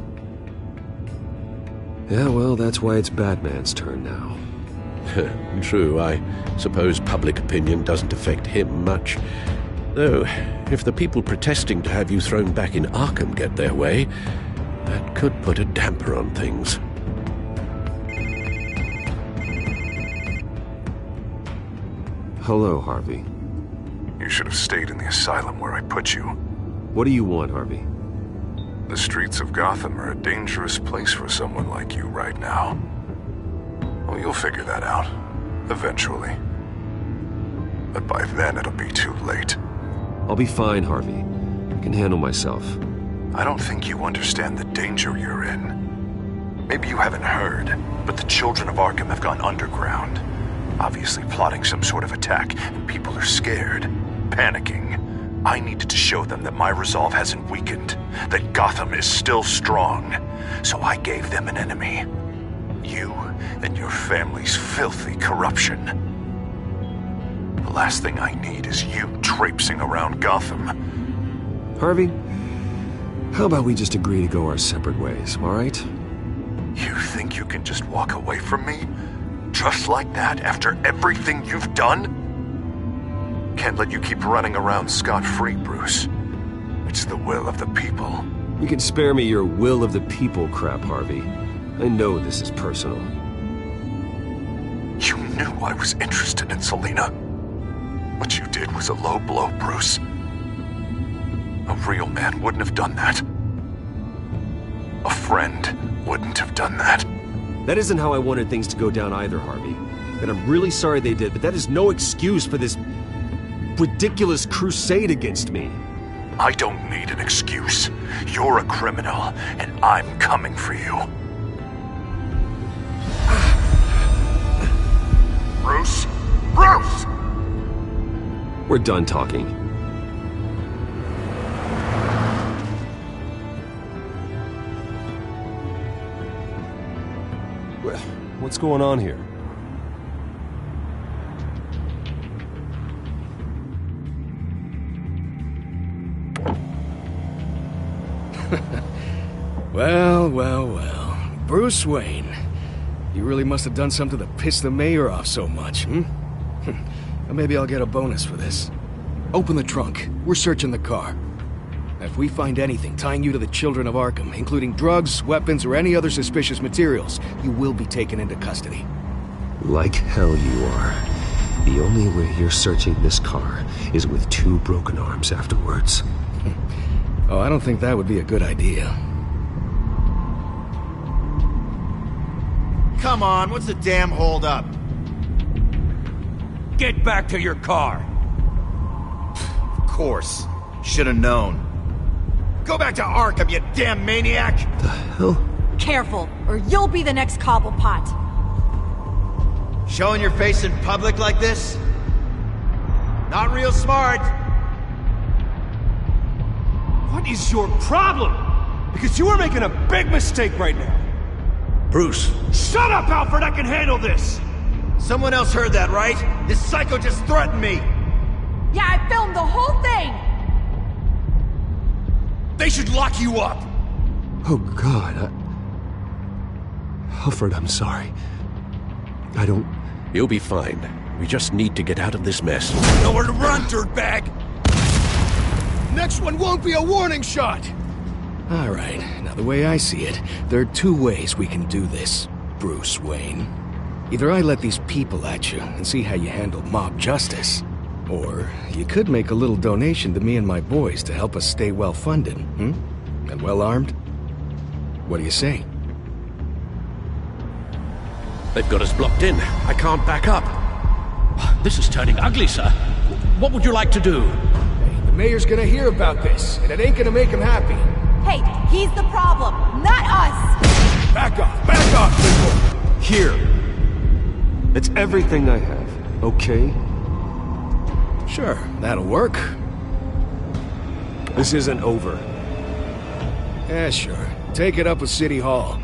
Yeah, well, that's why it's Batman's turn now. True, I suppose public opinion doesn't affect him much. Though, if the people protesting to have you thrown back in Arkham get their way, that could put a damper on things. Hello, Harvey. You should have stayed in the asylum where I put you. What do you want, Harvey? The streets of Gotham are a dangerous place for someone like you right now. Well, you'll figure that out, eventually. But by then it'll be too late. I'll be fine, Harvey. I can handle myself. I don't think you understand the danger you're in. Maybe you haven't heard, but the children of Arkham have gone underground. Obviously plotting some sort of attack, and people are scared, panicking. I needed to show them that my resolve hasn't weakened, that Gotham is still strong. So I gave them an enemy. You and your family's filthy corruption. The last thing I need is you traipsing around Gotham. Harvey, how about we just agree to go our separate ways, all right? You think you can just walk away from me? Just like that, after everything you've done? Can't let you keep running around scot-free, Bruce. It's the will of the people. You can spare me your will of the people crap, Harvey. I know this is personal. You knew I was interested in Selina. What you did was a low blow, Bruce. A real man wouldn't have done that. A friend wouldn't have done that. That isn't how I wanted things to go down either, Harvey. And I'm really sorry they did, but that is no excuse for this ridiculous crusade against me. I don't need an excuse. You're a criminal, and I'm coming for you. Bruce? Bruce! We're done talking. What's going on here? Well. Bruce Wayne. You really must have done something to piss the mayor off so much, hmm? Well, maybe I'll get a bonus for this. Open the trunk. We're searching the car. If we find anything tying you to the children of Arkham, including drugs, weapons, or any other suspicious materials, you will be taken into custody. Like hell you are. The only way you're searching this car is with 2 broken arms afterwards. Oh, I don't think that would be a good idea. Come on, what's the damn holdup? Get back to your car! Of course. Should've known. Go back to Arkham, you damn maniac! The hell? Careful, or you'll be the next Cobblepot. Showing your face in public like this? Not real smart. What is your problem? Because you are making a big mistake right now. Bruce. Shut up, Alfred! I can handle this! Someone else heard that, right? This psycho just threatened me! Yeah, I filmed the whole thing! They should lock you up! Oh, God, Alfred, I'm sorry. I don't... You'll be fine. We just need to get out of this mess. Nowhere to run, dirtbag! Next one won't be a warning shot! Alright, now the way I see it, there are 2 ways we can do this, Bruce Wayne. Either I let these people at you and see how you handle mob justice, or you could make a little donation to me and my boys to help us stay well-funded, and well-armed. What do you say? They've got us blocked in. I can't back up. This is turning ugly, sir. What would you like to do? Hey, the mayor's gonna hear about this, and it ain't gonna make him happy. Hey, he's the problem, not us! Back off, people! Here, It's everything I have, okay? Sure, that'll work. This isn't over. Yeah, sure. Take it up with City Hall.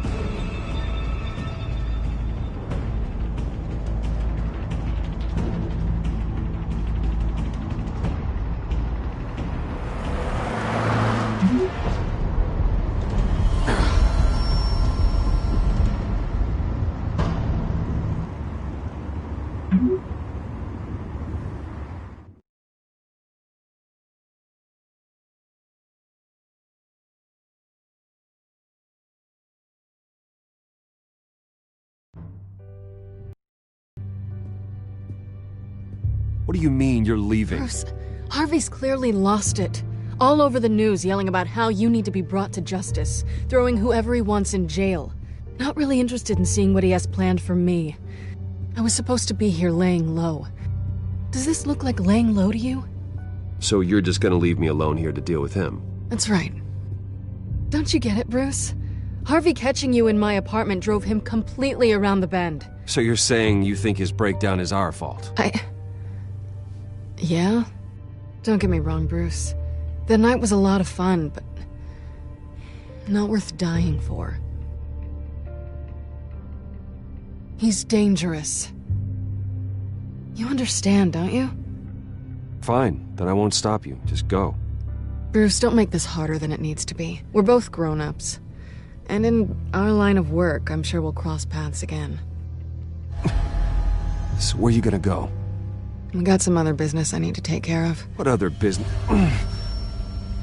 What do you mean you're leaving? Bruce, Harvey's clearly lost it. All over the news yelling about how you need to be brought to justice, throwing whoever he wants in jail. Not really interested in seeing what he has planned for me. I was supposed to be here laying low. Does this look like laying low to you? So you're just gonna leave me alone here to deal with him? That's right. Don't you get it, Bruce? Harvey catching you in my apartment drove him completely around the bend. So you're saying you think his breakdown is our fault? Yeah? Don't get me wrong, Bruce. The night was a lot of fun, but not worth dying for. He's dangerous. You understand, don't you? Fine, then I won't stop you. Just go. Bruce, don't make this harder than it needs to be. We're both grown-ups. And in our line of work, I'm sure we'll cross paths again. So where are you gonna go? We got some other business I need to take care of. What other business?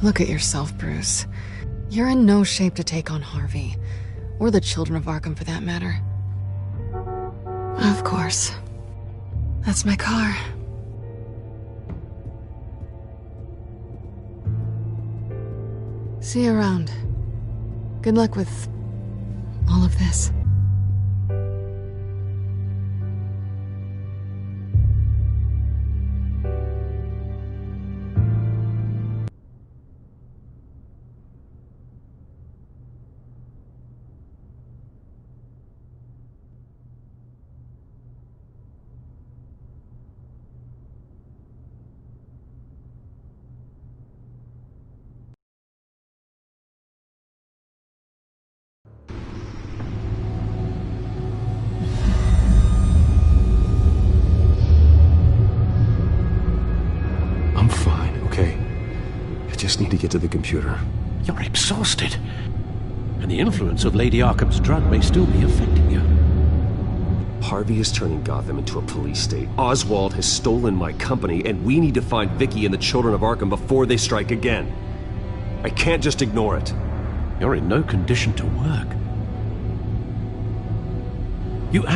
Look at yourself, Bruce. You're in no shape to take on Harvey. Or the children of Arkham, for that matter. Of course. That's my car. See you around. Good luck with all of this. I'm fine, okay? I just need to get to the computer. You're exhausted. And the influence of Lady Arkham's drug may still be affecting you. Harvey is turning Gotham into a police state. Oswald has stolen my company, and we need to find Vicky and the children of Arkham before they strike again. I can't just ignore it. You're in no condition to work. You...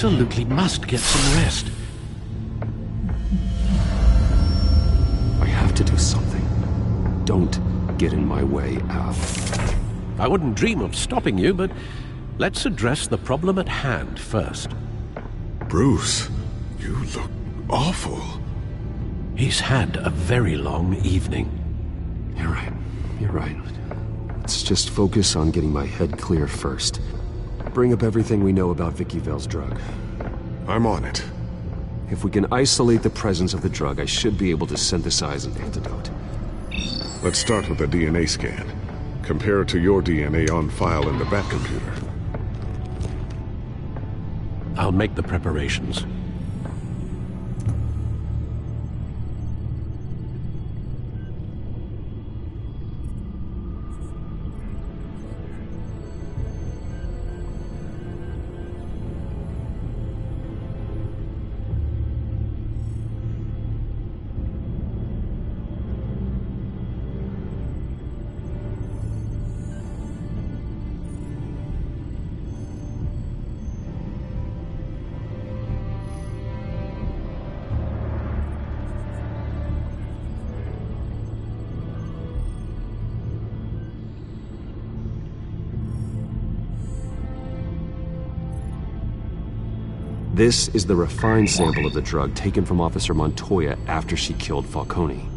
absolutely must get some rest. I have to do something. Don't get in my way, Al. I wouldn't dream of stopping you, but let's address the problem at hand first. Bruce, you look awful. He's had a very long evening. You're right. You're right. Let's just focus on getting my head clear first. Bring up everything we know about Vicky Vale's drug. I'm on it. If we can isolate the presence of the drug, I should be able to synthesize an antidote. Let's start with a DNA scan. Compare it to your DNA on file in the Batcomputer. I'll make the preparations. This is the refined sample of the drug taken from Officer Montoya after she killed Falcone.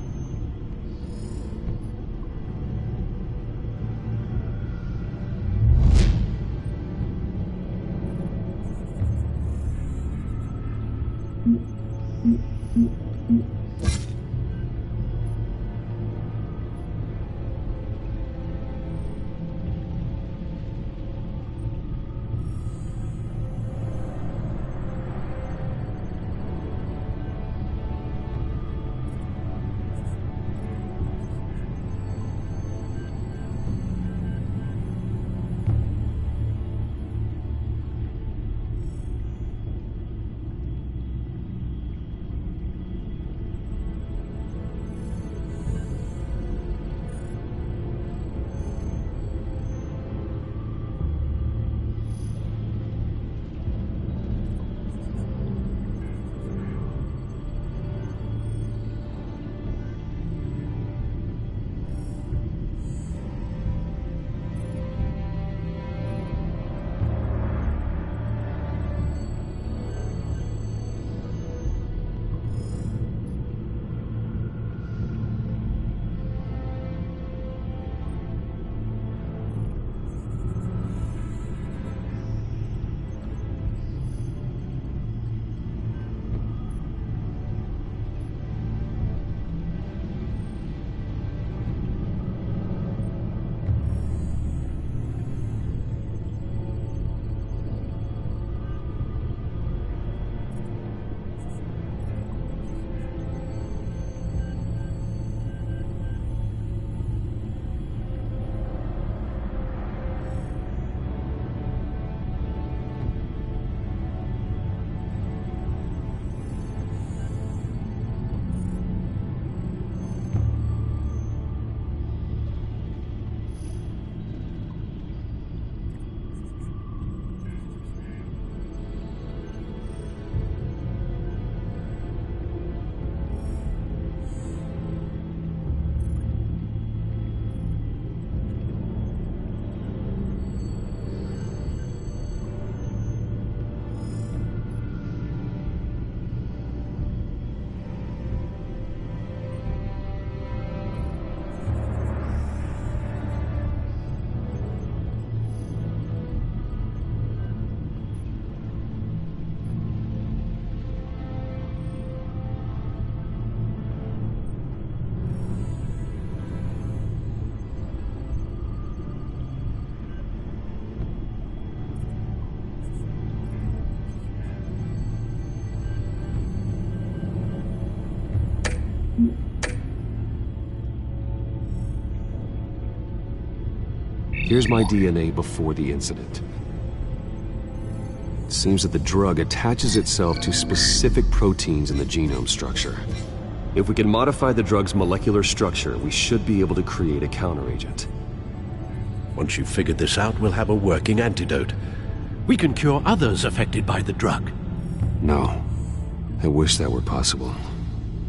Here's my DNA before the incident. It seems that the drug attaches itself to specific proteins in the genome structure. If we can modify the drug's molecular structure, we should be able to create a counteragent. Once you've figured this out, we'll have a working antidote. We can cure others affected by the drug. No. I wish that were possible.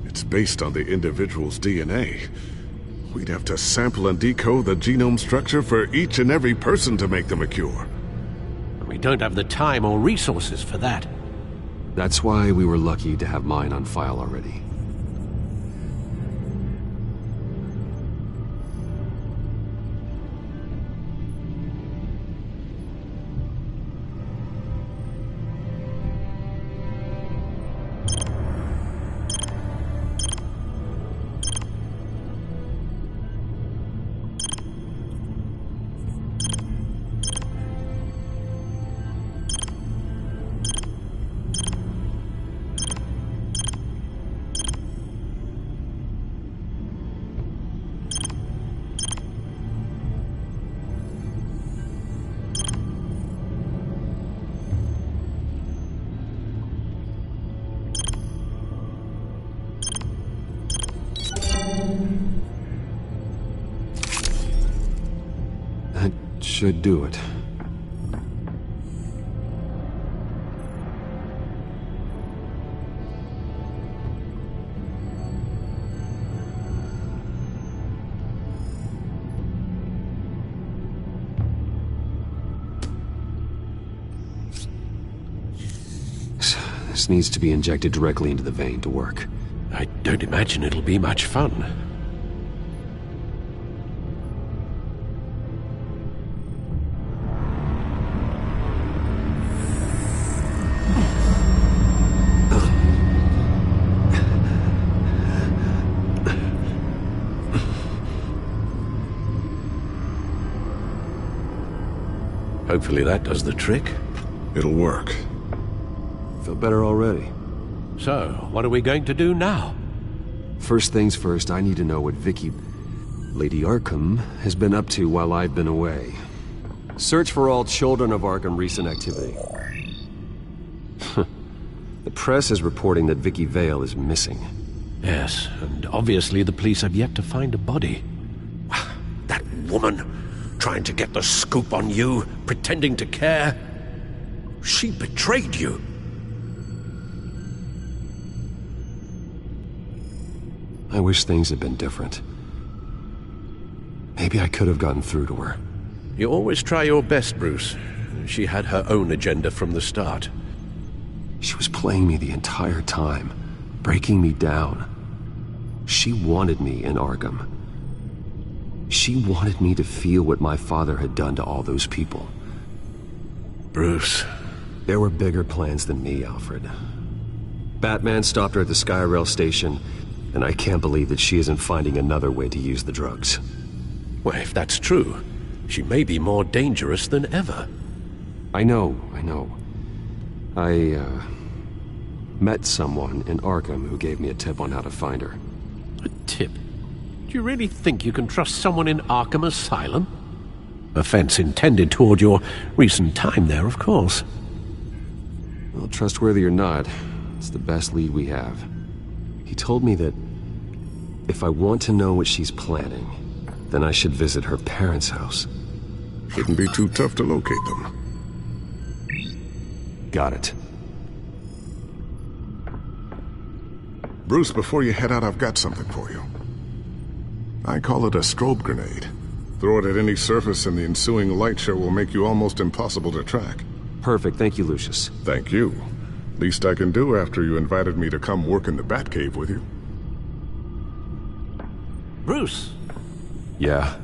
It's based on the individual's DNA. We'd have to sample and decode the genome structure for each and every person to make them a cure. We don't have the time or resources for that. That's why we were lucky to have mine on file already. That should do it. This needs to be injected directly into the vein to work. I don't imagine it'll be much fun. Hopefully that does the trick. It'll work. Feel better already. So, what are we going to do now? First things first, I need to know what Lady Arkham, has been up to while I've been away. Search for all children of Arkham recent activity. The press is reporting that Vicky Vale is missing. Yes, and obviously the police have yet to find a body. That woman, trying to get the scoop on you, pretending to care. She betrayed you. I wish things had been different. Maybe I could have gotten through to her. You always try your best, Bruce. She had her own agenda from the start. She was playing me the entire time, breaking me down. She wanted me in Arkham. She wanted me to feel what my father had done to all those people. Bruce. There were bigger plans than me, Alfred. Batman stopped her at the Skyrail station, and I can't believe that she isn't finding another way to use the drugs. Well, if that's true, she may be more dangerous than ever. I know. I met someone in Arkham who gave me a tip on how to find her. A tip? Do you really think you can trust someone in Arkham Asylum? Offense intended toward your recent time there, of course. Well, trustworthy or not, it's the best lead we have. He told me that if I want to know what she's planning, then I should visit her parents' house. Shouldn't be too tough to locate them. Got it. Bruce, before you head out, I've got something for you. I call it a strobe grenade. Throw it at any surface and the ensuing light show will make you almost impossible to track. Perfect, thank you, Lucius. Thank you. Least I can do after you invited me to come work in the Batcave with you. Bruce! Yeah?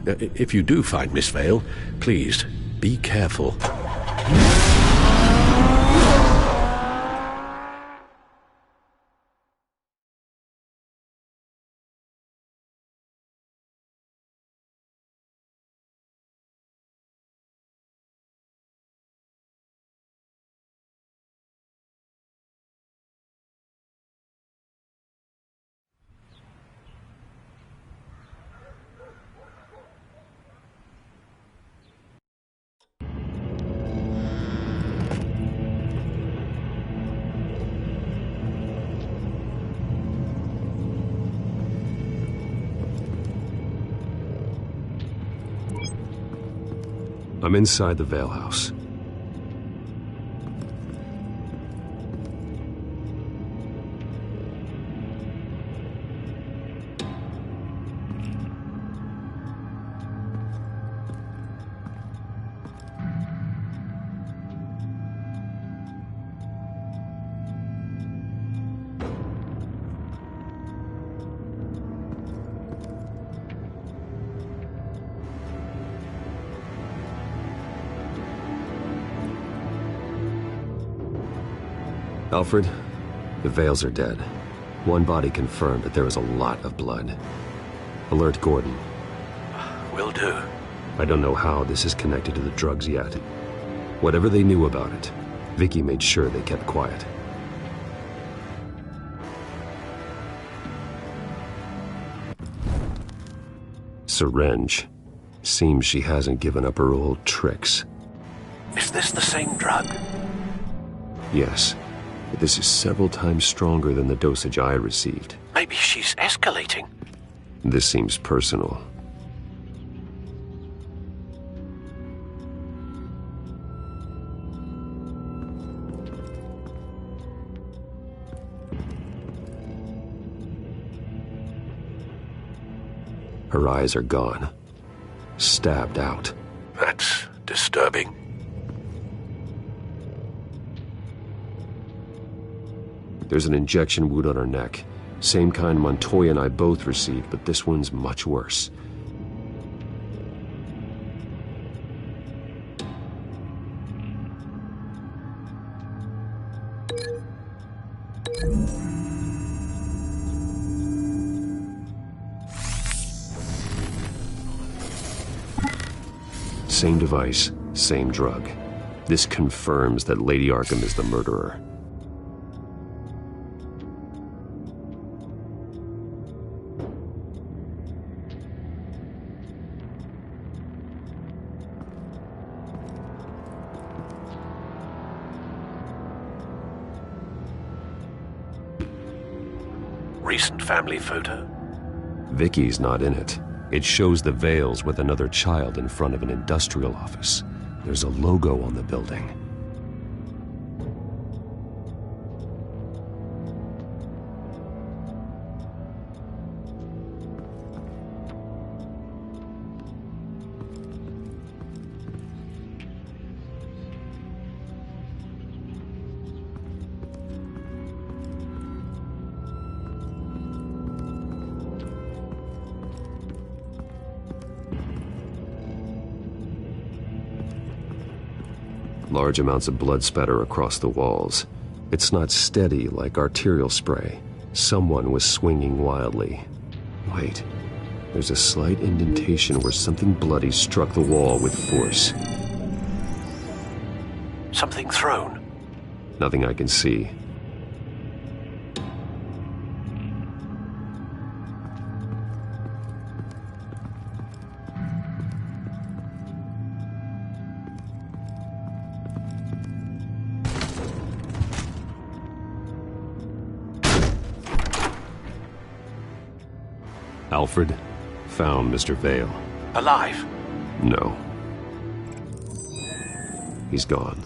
If you do find Miss Vale, please, be careful. I'm inside the Vale house. Alfred, the Vales are dead. One body confirmed, but there is a lot of blood. Alert Gordon. Will do. I don't know how this is connected to the drugs yet. Whatever they knew about it, Vicky made sure they kept quiet. Syringe. Seems she hasn't given up her old tricks. Is this the same drug? Yes, but this is several times stronger than the dosage I received. Maybe she's escalating. This seems personal. Her eyes are gone. Stabbed out. That's disturbing. There's an injection wound on her neck. Same kind Montoya and I both received, but this one's much worse. Same device, same drug. This confirms that Lady Arkham is the murderer. Recent family photo? Vicky's not in it. It shows the Vales with another child in front of an industrial office. There's a logo on the building. Large amounts of blood spatter across the walls. It's not steady like arterial spray. Someone was swinging wildly. Wait, there's a slight indentation where something bloody struck the wall with force. Something thrown? Nothing I can see. Alfred found Mr. Vale. Alive? No. He's gone.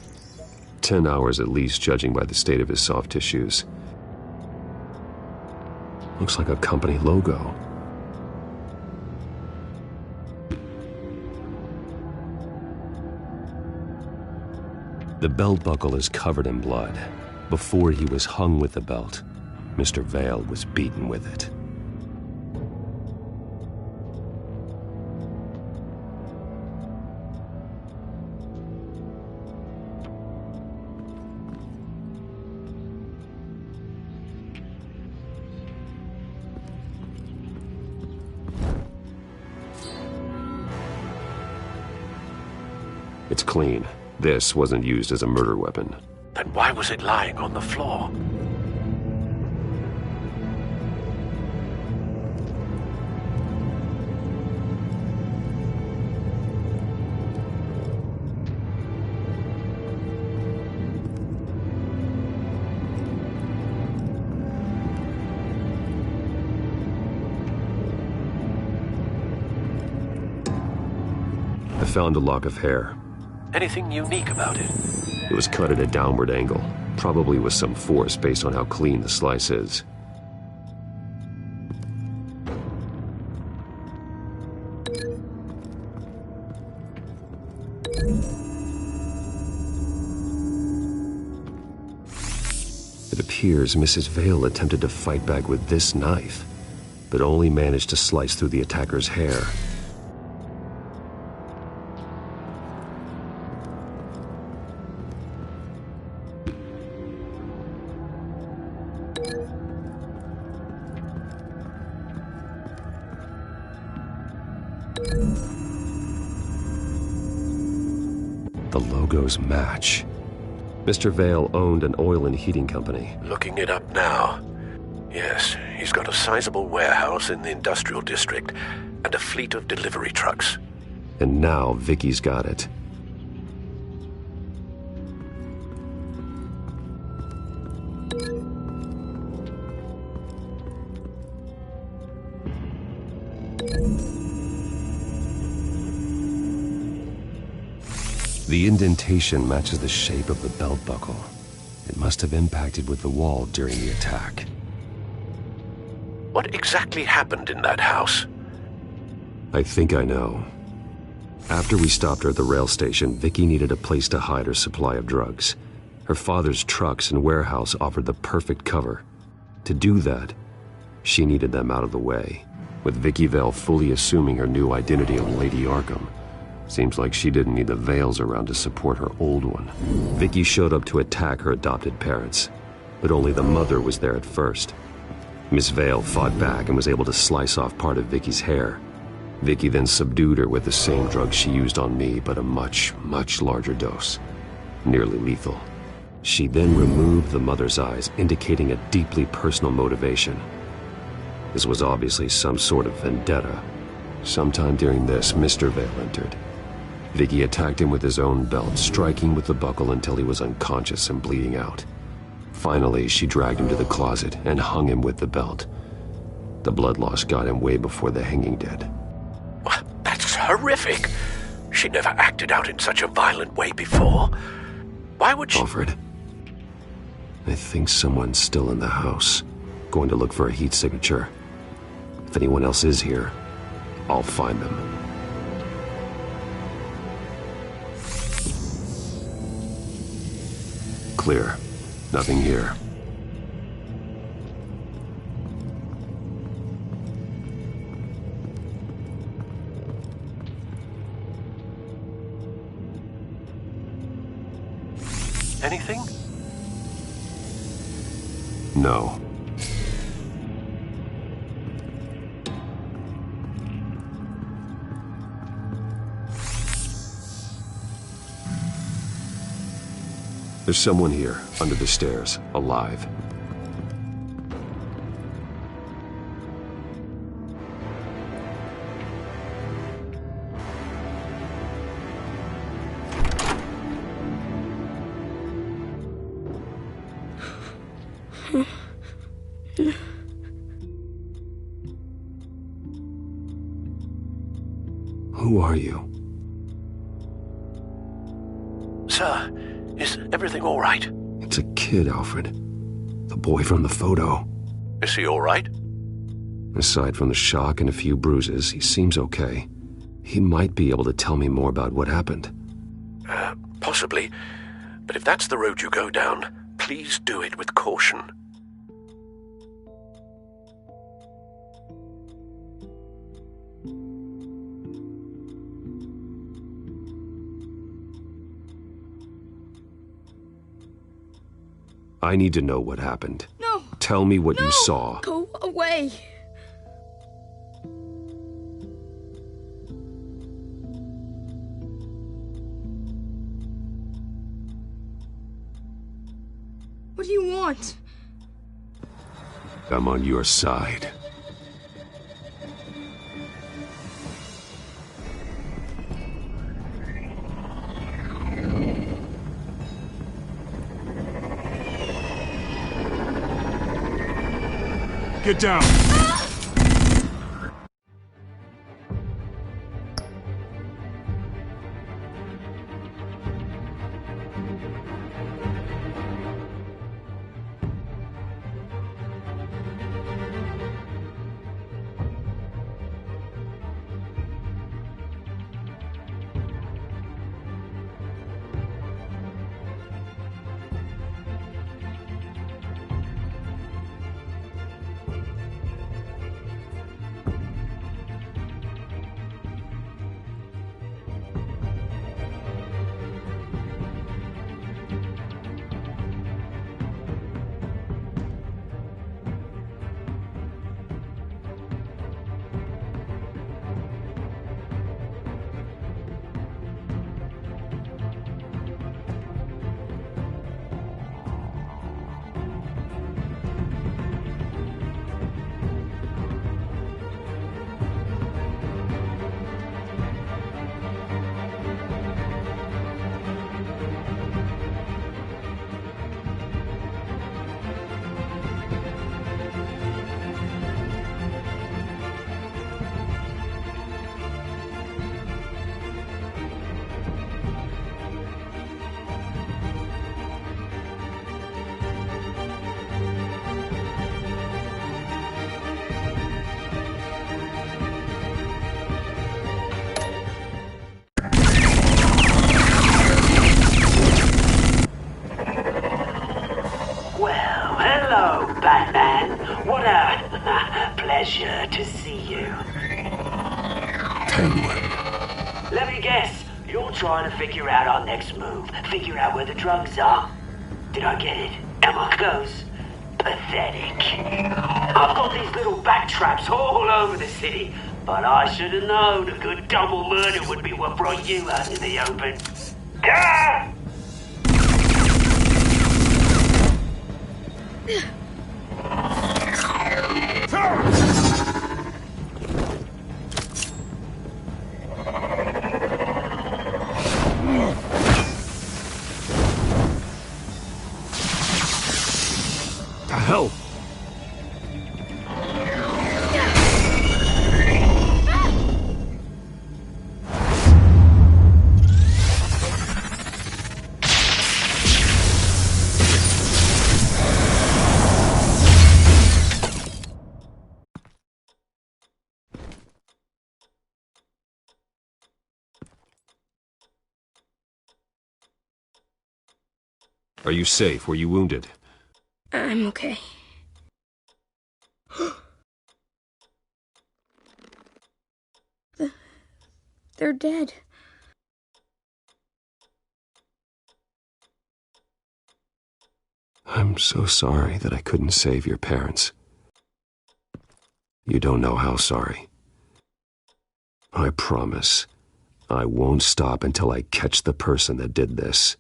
10 hours at least, judging by the state of his soft tissues. Looks like a company logo. The belt buckle is covered in blood. Before he was hung with the belt, Mr. Vale was beaten with it. It's clean. This wasn't used as a murder weapon. Then why was it lying on the floor? I found a lock of hair. Anything unique about it? It was cut at a downward angle, probably with some force based on how clean the slice is. It appears Mrs. Vale attempted to fight back with this knife, but only managed to slice through the attacker's hair. Logo's match. Mr. Vale owned an oil and heating company. Looking it up now. Yes, he's got a sizable warehouse in the industrial district and a fleet of delivery trucks. And now Vicky's got it. The indentation matches the shape of the belt buckle. It must have impacted with the wall during the attack. What exactly happened in that house? I think I know. After we stopped her at the rail station, Vicky needed a place to hide her supply of drugs. Her father's trucks and warehouse offered the perfect cover. To do that, she needed them out of the way, with Vicky Vale fully assuming her new identity of Lady Arkham. Seems like she didn't need the Vales around to support her old one. Vicky showed up to attack her adopted parents, but only the mother was there at first. Miss Vale fought back and was able to slice off part of Vicky's hair. Vicky then subdued her with the same drug she used on me, but a much, much larger dose. Nearly lethal. She then removed the mother's eyes, indicating a deeply personal motivation. This was obviously some sort of vendetta. Sometime during this, Mr. Vale entered. Vicky attacked him with his own belt, striking with the buckle until he was unconscious and bleeding out. Finally, she dragged him to the closet and hung him with the belt. The blood loss got him way before the hanging did. That's horrific. She never acted out in such a violent way before. Why would she... Alfred, I think someone's still in the house. Going to look for a heat signature. If anyone else is here, I'll find them. Clear. Nothing here. Anything? No. There's someone here, under the stairs, alive. Who are you? Sir, is everything all right? It's a kid, Alfred. The boy from the photo. Is he all right? Aside from the shock and a few bruises, he seems okay. He might be able to tell me more about what happened. Possibly. But if that's the road you go down, please do it with caution. I need to know what happened. No! Tell me what you saw. Go away! What do you want? I'm on your side. Get down! Hello, Batman. What a pleasure to see you. Penguin. Let me guess. You're trying to figure out our next move. Figure out where the drugs are. Did I get it? Am I close? Pathetic. I've got these little bat traps all over the city, but I should have known a good double murder would be what brought you out in the open. Ah! The hell? Are you safe? Were you wounded? I'm okay. They're dead. I'm so sorry that I couldn't save your parents. You don't know how sorry. I promise, I won't stop until I catch the person that did this.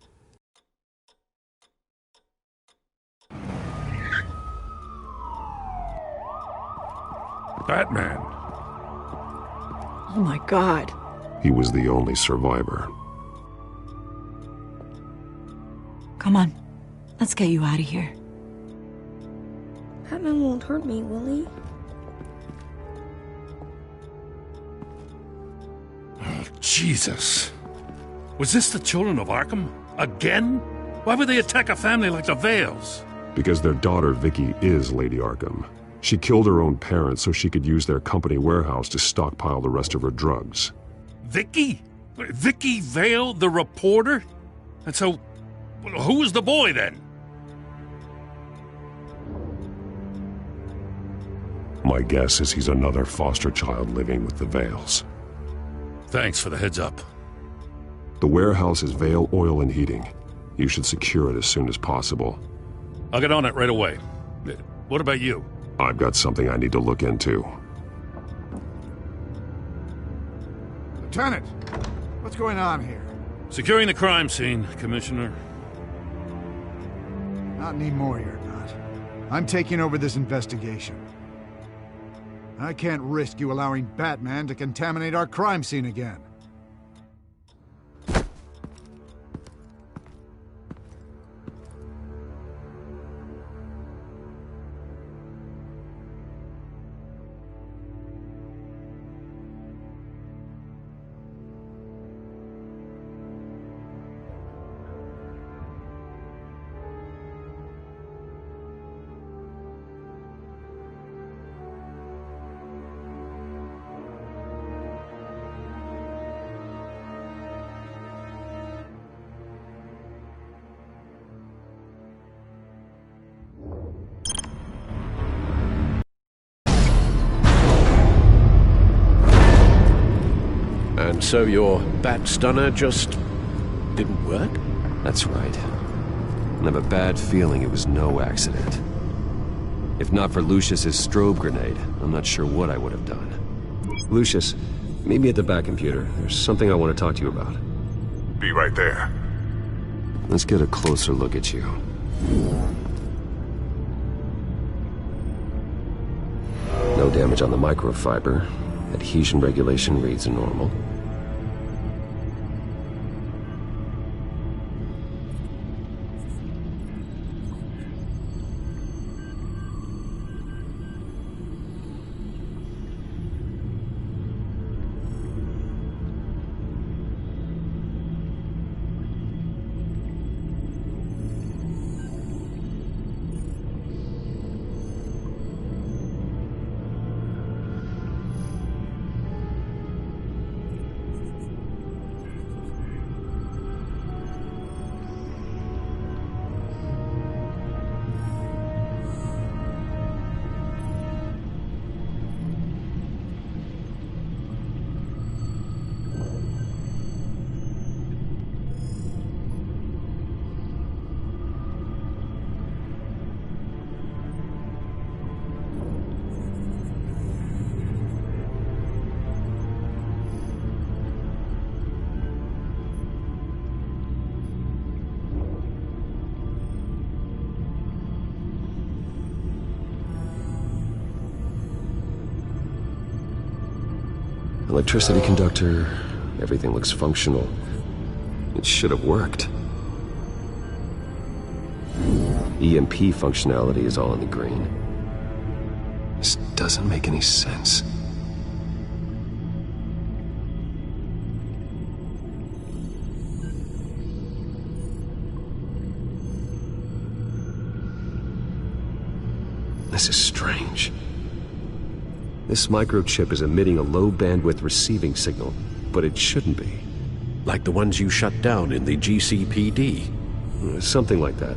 Batman. Oh my God. He was the only survivor. Come on. Let's get you out of here. Batman won't hurt me, will he? Oh, Jesus. Was this the children of Arkham? Again? Why would they attack a family like the Vales? Because their daughter, Vicky, is Lady Arkham. She killed her own parents so she could use their company warehouse to stockpile the rest of her drugs. Vicky? Vicky Vale, the reporter? And so, who was the boy then? My guess is he's another foster child living with the Vales. Thanks for the heads up. The warehouse is Vale Oil and Heating. You should secure it as soon as possible. I'll get on it right away. What about you? I've got something I need to look into. Lieutenant, what's going on here? Securing the crime scene, Commissioner. Not anymore, you're not. I'm taking over this investigation. I can't risk you allowing Batman to contaminate our crime scene again. And so your bat stunner just didn't work? That's right. I have a bad feeling it was no accident. If not for Lucius's strobe grenade, I'm not sure what I would have done. Lucius, meet me at the back computer. There's something I want to talk to you about. Be right there. Let's get a closer look at you. No damage on the microfiber. Adhesion regulation reads normal. Electricity conductor, everything looks functional. It should have worked. EMP functionality is all in the green. This doesn't make any sense. This is strange. This microchip is emitting a low-bandwidth receiving signal, but it shouldn't be. Like the ones you shut down in the GCPD? Something like that.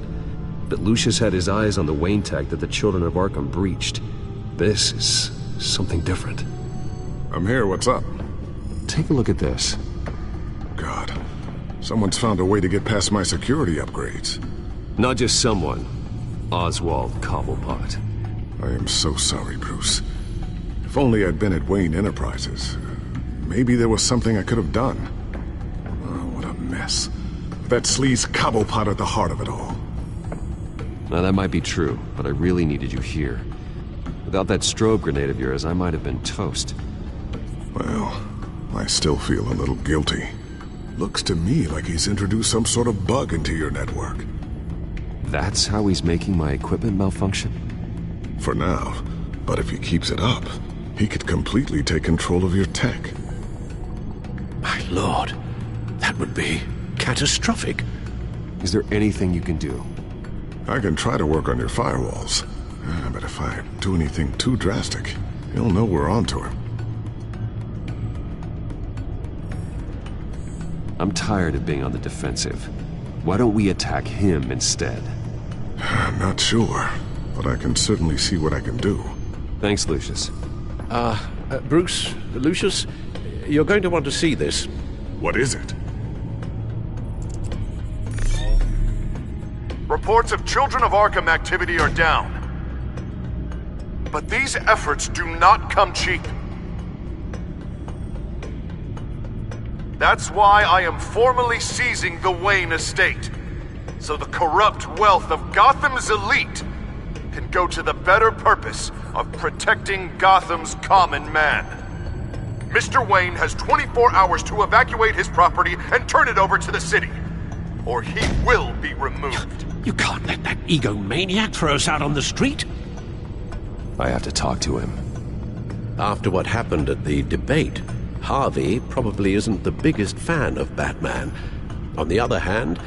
But Lucius had his eyes on the Wayne tech that the Children of Arkham breached. This is something different. I'm here, what's up? Take a look at this. God, someone's found a way to get past my security upgrades. Not just someone. Oswald Cobblepot. I am so sorry, Bruce. If only I'd been at Wayne Enterprises. Maybe there was something I could have done. Oh, what a mess. That sleaze Cobblepot at the heart of it all. Now that might be true, but I really needed you here. Without that strobe grenade of yours, I might have been toast. Well, I still feel a little guilty. Looks to me like he's introduced some sort of bug into your network. That's how he's making my equipment malfunction? For now, but if he keeps it up, he could completely take control of your tech. My lord, that would be catastrophic. Is there anything you can do? I can try to work on your firewalls. But if I do anything too drastic, he'll know we're onto him. I'm tired of being on the defensive. Why don't we attack him instead? I'm not sure, but I can certainly see what I can do. Thanks, Lucius. Bruce, Lucius, you're going to want to see this. What is it? Reports of Children of Arkham activity are down. But these efforts do not come cheap. That's why I am formally seizing the Wayne estate, so the corrupt wealth of Gotham's elite can go to the better purpose of protecting Gotham's common man. Mr. Wayne has 24 hours to evacuate his property and turn it over to the city, or he will be removed. You can't let that egomaniac throw us out on the street. I have to talk to him. After what happened at the debate, Harvey probably isn't the biggest fan of Batman. On the other hand,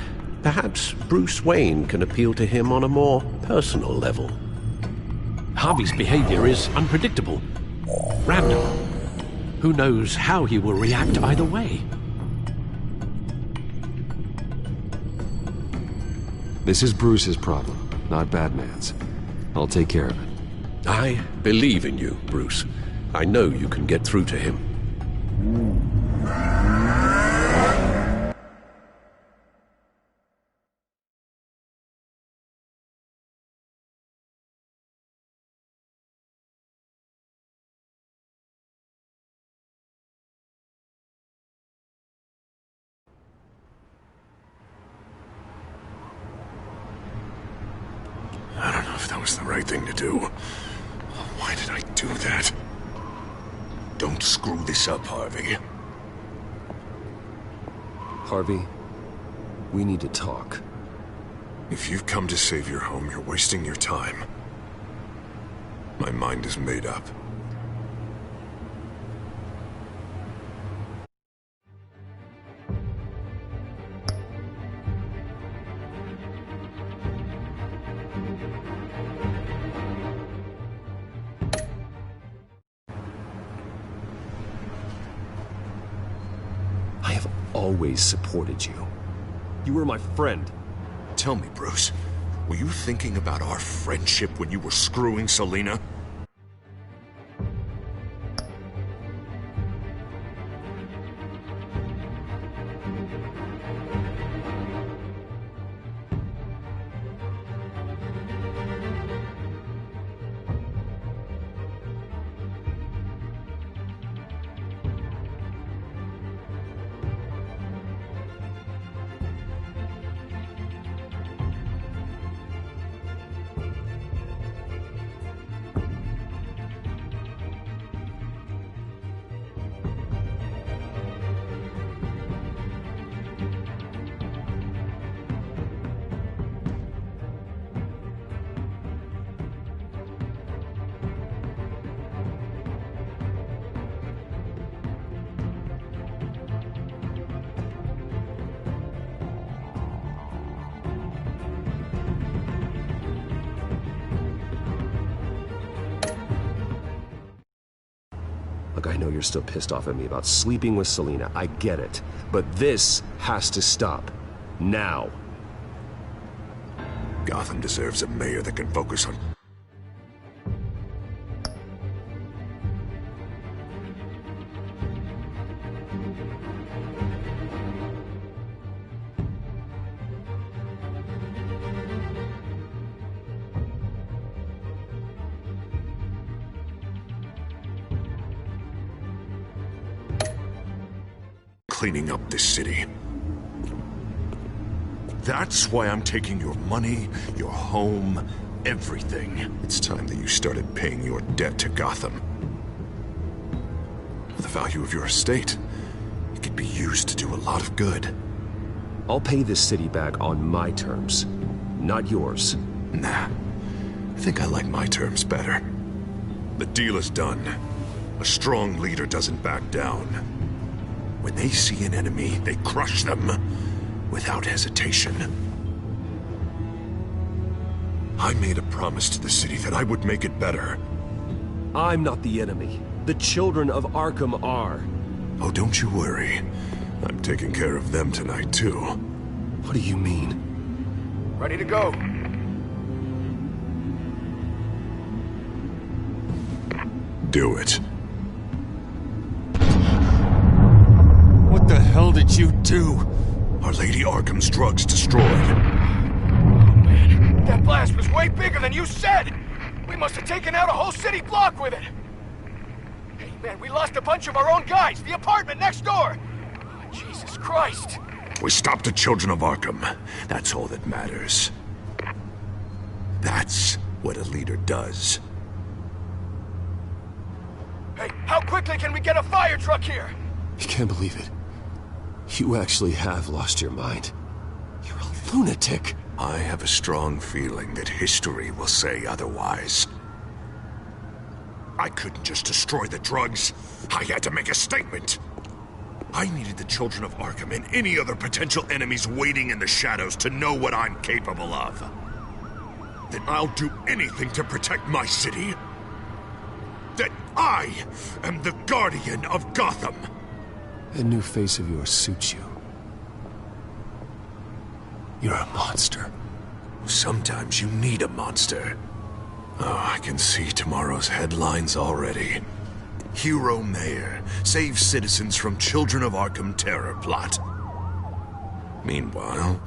perhaps Bruce Wayne can appeal to him on a more personal level. Harvey's behavior is unpredictable, random. Who knows how he will react either way? This is Bruce's problem, not Batman's. I'll take care of it. I believe in you, Bruce. I know you can get through to him. I don't know if that was the right thing to do. Why did I do that? Don't screw this up, Harvey. Harvey, we need to talk. If you've come to save your home, you're wasting your time. My mind is made up. Always supported you. You were my friend. Tell me, Bruce, were you thinking about our friendship when you were screwing Selina? Look, I know you're still pissed off at me about sleeping with Selina. I get it. But this has to stop. Now. Gotham deserves a mayor that can focus on... cleaning up this city. That's why I'm taking your money, your home, everything. It's time that you started paying your debt to Gotham. For the value of your estate, it could be used to do a lot of good. I'll pay this city back on my terms, not yours. Nah, I think I like my terms better. The deal is done. A strong leader doesn't back down. When they see an enemy, they crush them without hesitation. I made a promise to the city that I would make it better. I'm not the enemy. The children of Arkham are. Oh, don't you worry. I'm taking care of them tonight, too. What do you mean? Ready to go. Do it. What the hell did you do? Our Lady Arkham's drugs destroyed. That blast was way bigger than you said! We must have taken out a whole city block with it! Hey man, we lost a bunch of our own guys! The apartment next door! Oh, Jesus Christ! We stopped the children of Arkham. That's all that matters. That's what a leader does. Hey, how quickly can we get a fire truck here? I can't believe it. You actually have lost your mind. You're a lunatic. I have a strong feeling that history will say otherwise. I couldn't just destroy the drugs. I had to make a statement. I needed the children of Arkham and any other potential enemies waiting in the shadows to know what I'm capable of. Then I'll do anything to protect my city. That I am the guardian of Gotham. That new face of yours suits you. You're a monster. Sometimes you need a monster. Oh, I can see tomorrow's headlines already. Hero Mayor saves citizens from Children of Arkham terror plot. Meanwhile,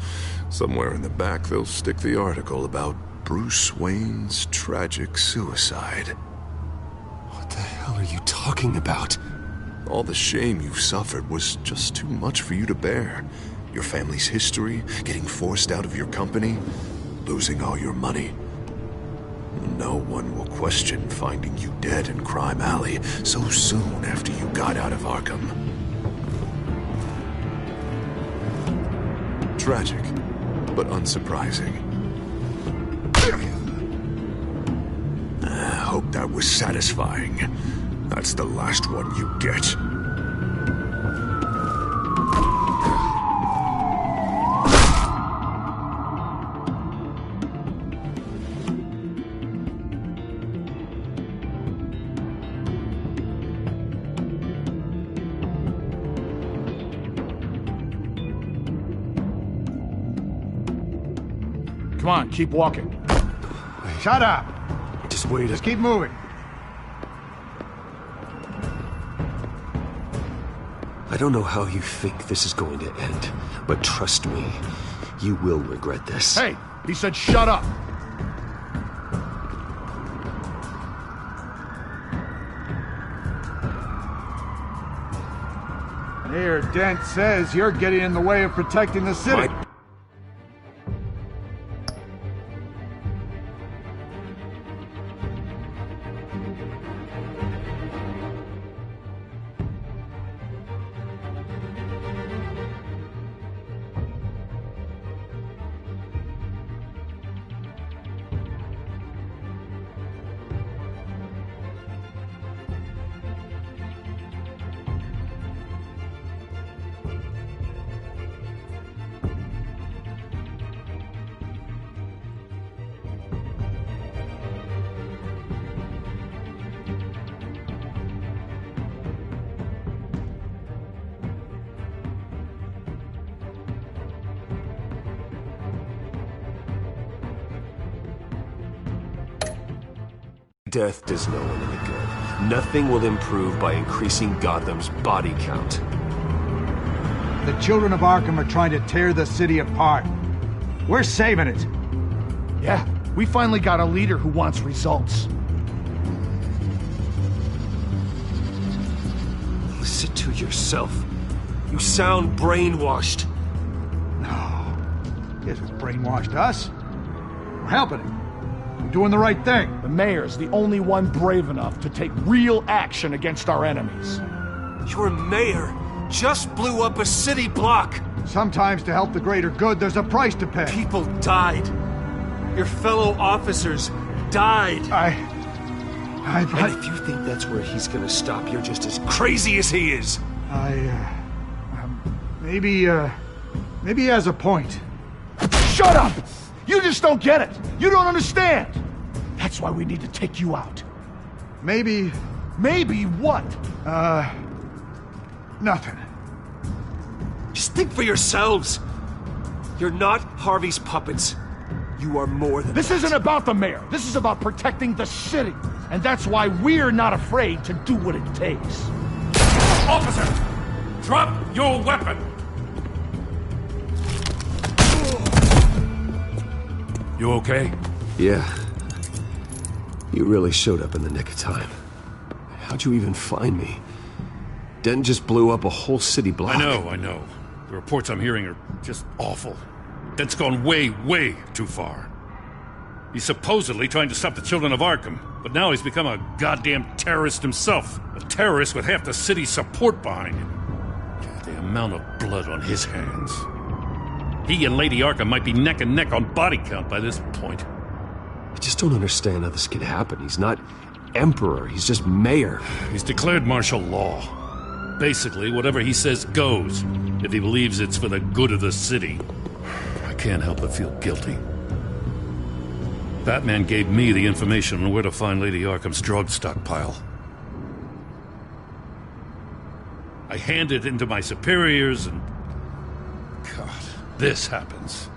somewhere in the back they'll stick the article about Bruce Wayne's tragic suicide. What the hell are you talking about? All the shame you've suffered was just too much for you to bear. Your family's history, getting forced out of your company, losing all your money. No one will question finding you dead in Crime Alley so soon after you got out of Arkham. Tragic, but unsurprising. I hope that was satisfying. That's the last one you get. Come on, keep walking. Shut up! Just wait. Just keep moving. I don't know how you think this is going to end, but trust me, you will regret this. Hey, he said shut up! Mayor Dent says you're getting in the way of protecting the city. Death does no one any good. Nothing will improve by increasing Gotham's body count. The children of Arkham are trying to tear the city apart. We're saving it. Yeah, we finally got a leader who wants results. Listen to yourself. You sound brainwashed. No. He hasn't brainwashed us. We're helping him. We're doing the right thing. The mayor's the only one brave enough to take real action against our enemies. Your mayor just blew up a city block. Sometimes to help the greater good, there's a price to pay. People died. Your fellow officers died. And if you think that's where he's gonna stop, you're just as crazy as he is. Maybe he has a point. Shut up! You just don't get it. You don't understand. That's why we need to take you out. Maybe... Maybe what? Nothing. Just think for yourselves. You're not Harvey's puppets. You are more than This isn't about the mayor. This is about protecting the city. And that's why we're not afraid to do what it takes. Officer! Drop your weapon! You okay? Yeah. You really showed up in the nick of time. How'd you even find me? Denton just blew up a whole city block. I know. The reports I'm hearing are just awful. Denton's gone way, way too far. He's supposedly trying to stop the children of Arkham, but now he's become a goddamn terrorist himself. A terrorist with half the city's support behind him. The amount of blood on his hands. He and Lady Arkham might be neck and neck on body count by this point. I just don't understand how this could happen. He's not emperor, he's just mayor. He's declared martial law. Basically, whatever he says goes, if he believes it's for the good of the city. I can't help but feel guilty. Batman gave me the information on where to find Lady Arkham's drug stockpile. I handed it into my superiors and... God, this happens.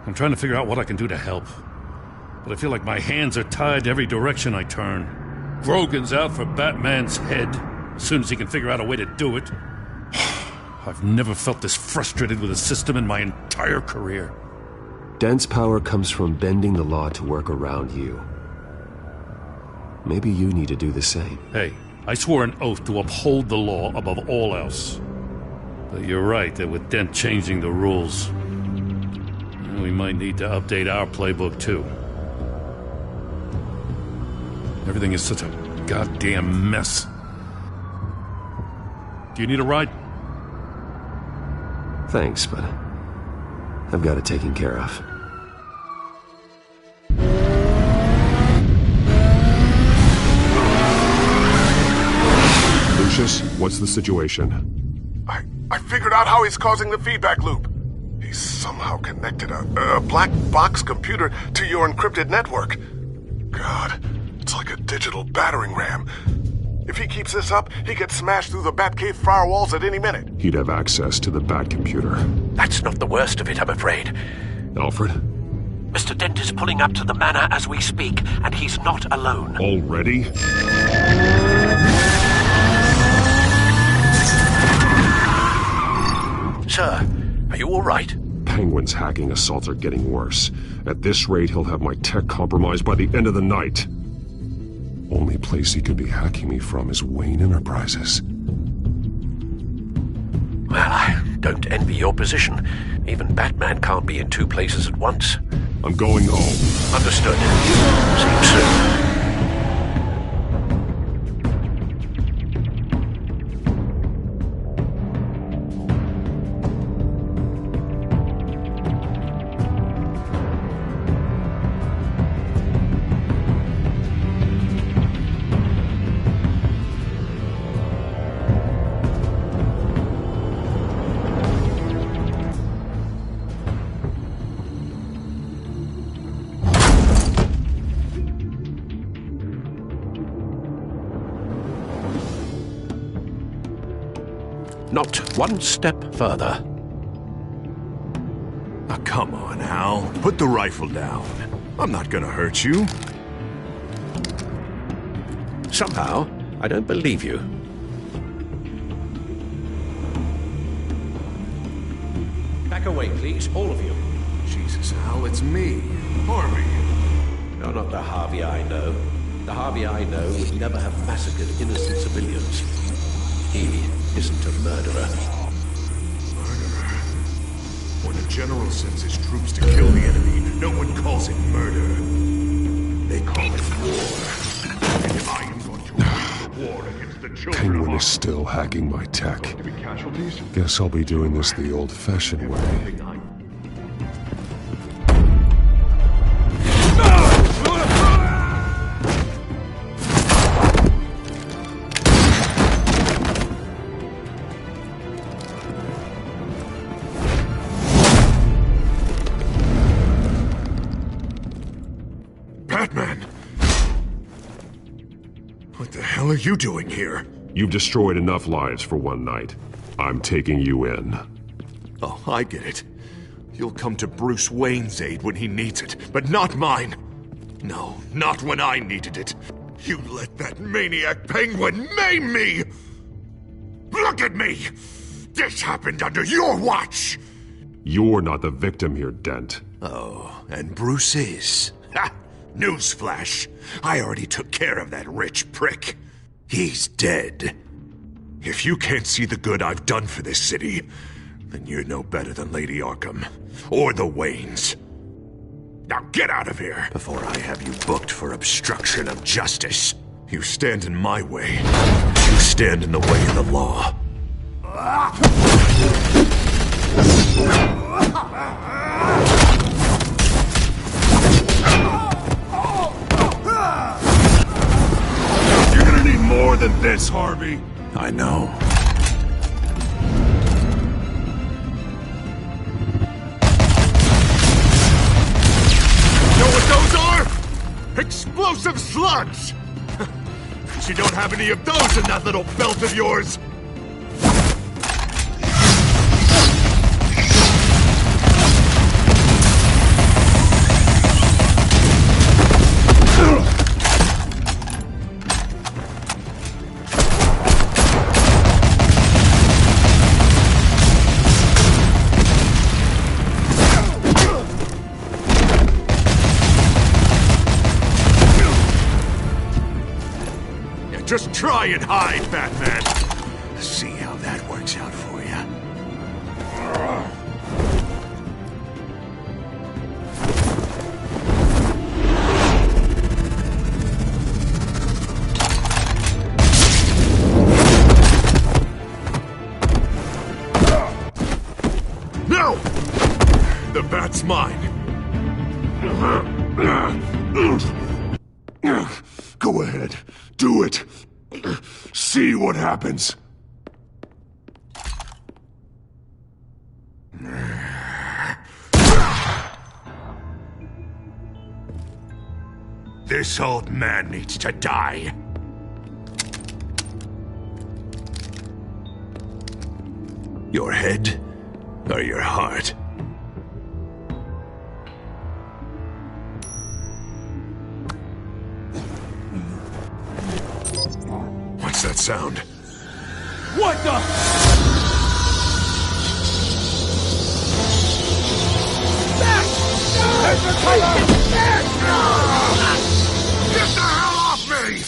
I'm trying to figure out what I can do to help. But I feel like my hands are tied every direction I turn. Grogan's out for Batman's head, as soon as he can figure out a way to do it. I've never felt this frustrated with a system in my entire career. Dent's power comes from bending the law to work around you. Maybe you need to do the same. Hey, I swore an oath to uphold the law above all else. But you're right that with Dent changing the rules, we might need to update our playbook too. Everything is such a goddamn mess. Do you need a ride? Thanks, but I've got it taken care of. Lucius, what's the situation? I figured out how he's causing the feedback loop. He's somehow connected a black box computer to your encrypted network. God, it's like a digital battering ram. If he keeps this up, he could smash through the Batcave firewalls at any minute. He'd have access to the Bat computer. That's not the worst of it, I'm afraid. Alfred? Mr. Dent is pulling up to the manor as we speak, and he's not alone. Already? Sir, are you all right? Penguin's hacking assaults are getting worse. At this rate, he'll have my tech compromised by the end of the night. Only place he could be hacking me from is Wayne Enterprises. Well, I don't envy your position. Even Batman can't be in two places at once. I'm going home. Understood. See you soon. Not one step further. Oh, come on, Al. Put the rifle down. I'm not gonna hurt you. Somehow, I don't believe you. Back away, please, all of you. Jesus, Hal, it's me, Harvey. You're not the Harvey I know. The Harvey I know would never have massacred innocent civilians. He isn't a murderer. Murderer? When a general sends his troops to kill the enemy, no one calls it murder. They call it war. And I am going to win the war against the children of Penguin is still hacking my tech. Guess I'll be doing this the old-fashioned way. What are you doing here? You've destroyed enough lives for one night. I'm taking you in. Oh, I get it. You'll come to Bruce Wayne's aid when he needs it, but not mine. No, not when I needed it. You let that maniac Penguin maim me! Look at me! This happened under your watch! You're not the victim here, Dent. Oh, and Bruce is. Ha! Newsflash. I already took care of that rich prick. He's dead. If you can't see the good I've done for this city, then you're no better than Lady Arkham. Or the Waynes. Now get out of here, before I have you booked for obstruction of justice. You stand in my way. You stand in the way of the law. You're gonna need more than this, Harvey. I know. Know what those are? Explosive slugs! But you don't have any of those in that little belt of yours! Just try and hide, Batman. See how that works out for you. No! The bat's mine. Go ahead. Do it. See what happens. This old man needs to die. Your head or your heart? What's that sound? What the? Get the hell off me!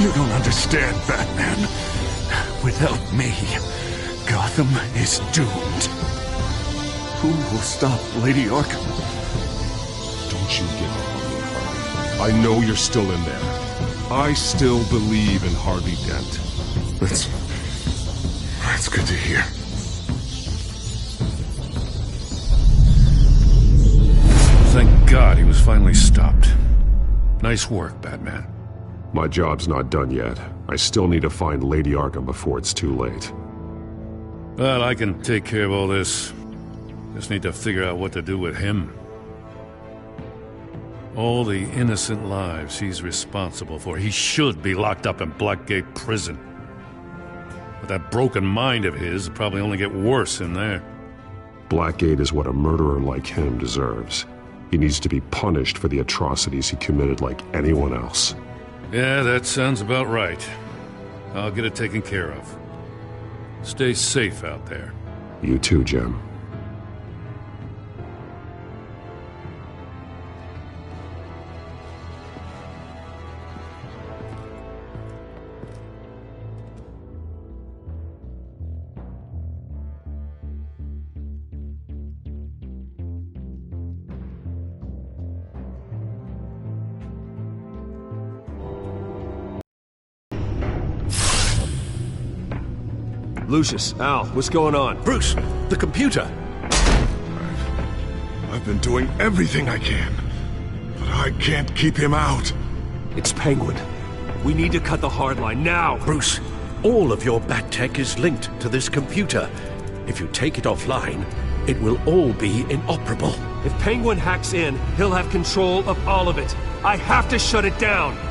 You don't understand, Batman. Without me, Gotham is doomed. Who will stop Lady Arkham? Don't you give up on me, Harvey. I know you're still in there. I still believe in Harvey Dent. That's good to hear. God, he was finally stopped. Nice work, Batman. My job's not done yet. I still need to find Lady Arkham before it's too late. Well, I can take care of all this. Just need to figure out what to do with him. All the innocent lives he's responsible for. He should be locked up in Blackgate Prison. But that broken mind of his will probably only get worse in there. Blackgate is what a murderer like him deserves. He needs to be punished for the atrocities he committed like anyone else. Yeah, that sounds about right. I'll get it taken care of. Stay safe out there. You too, Jim. Lucius, Al, what's going on? Bruce, the computer! I've been doing everything I can, but I can't keep him out. It's Penguin. We need to cut the hardline now! Bruce, all of your bat tech is linked to this computer. If you take it offline, it will all be inoperable. If Penguin hacks in, he'll have control of all of it. I have to shut it down!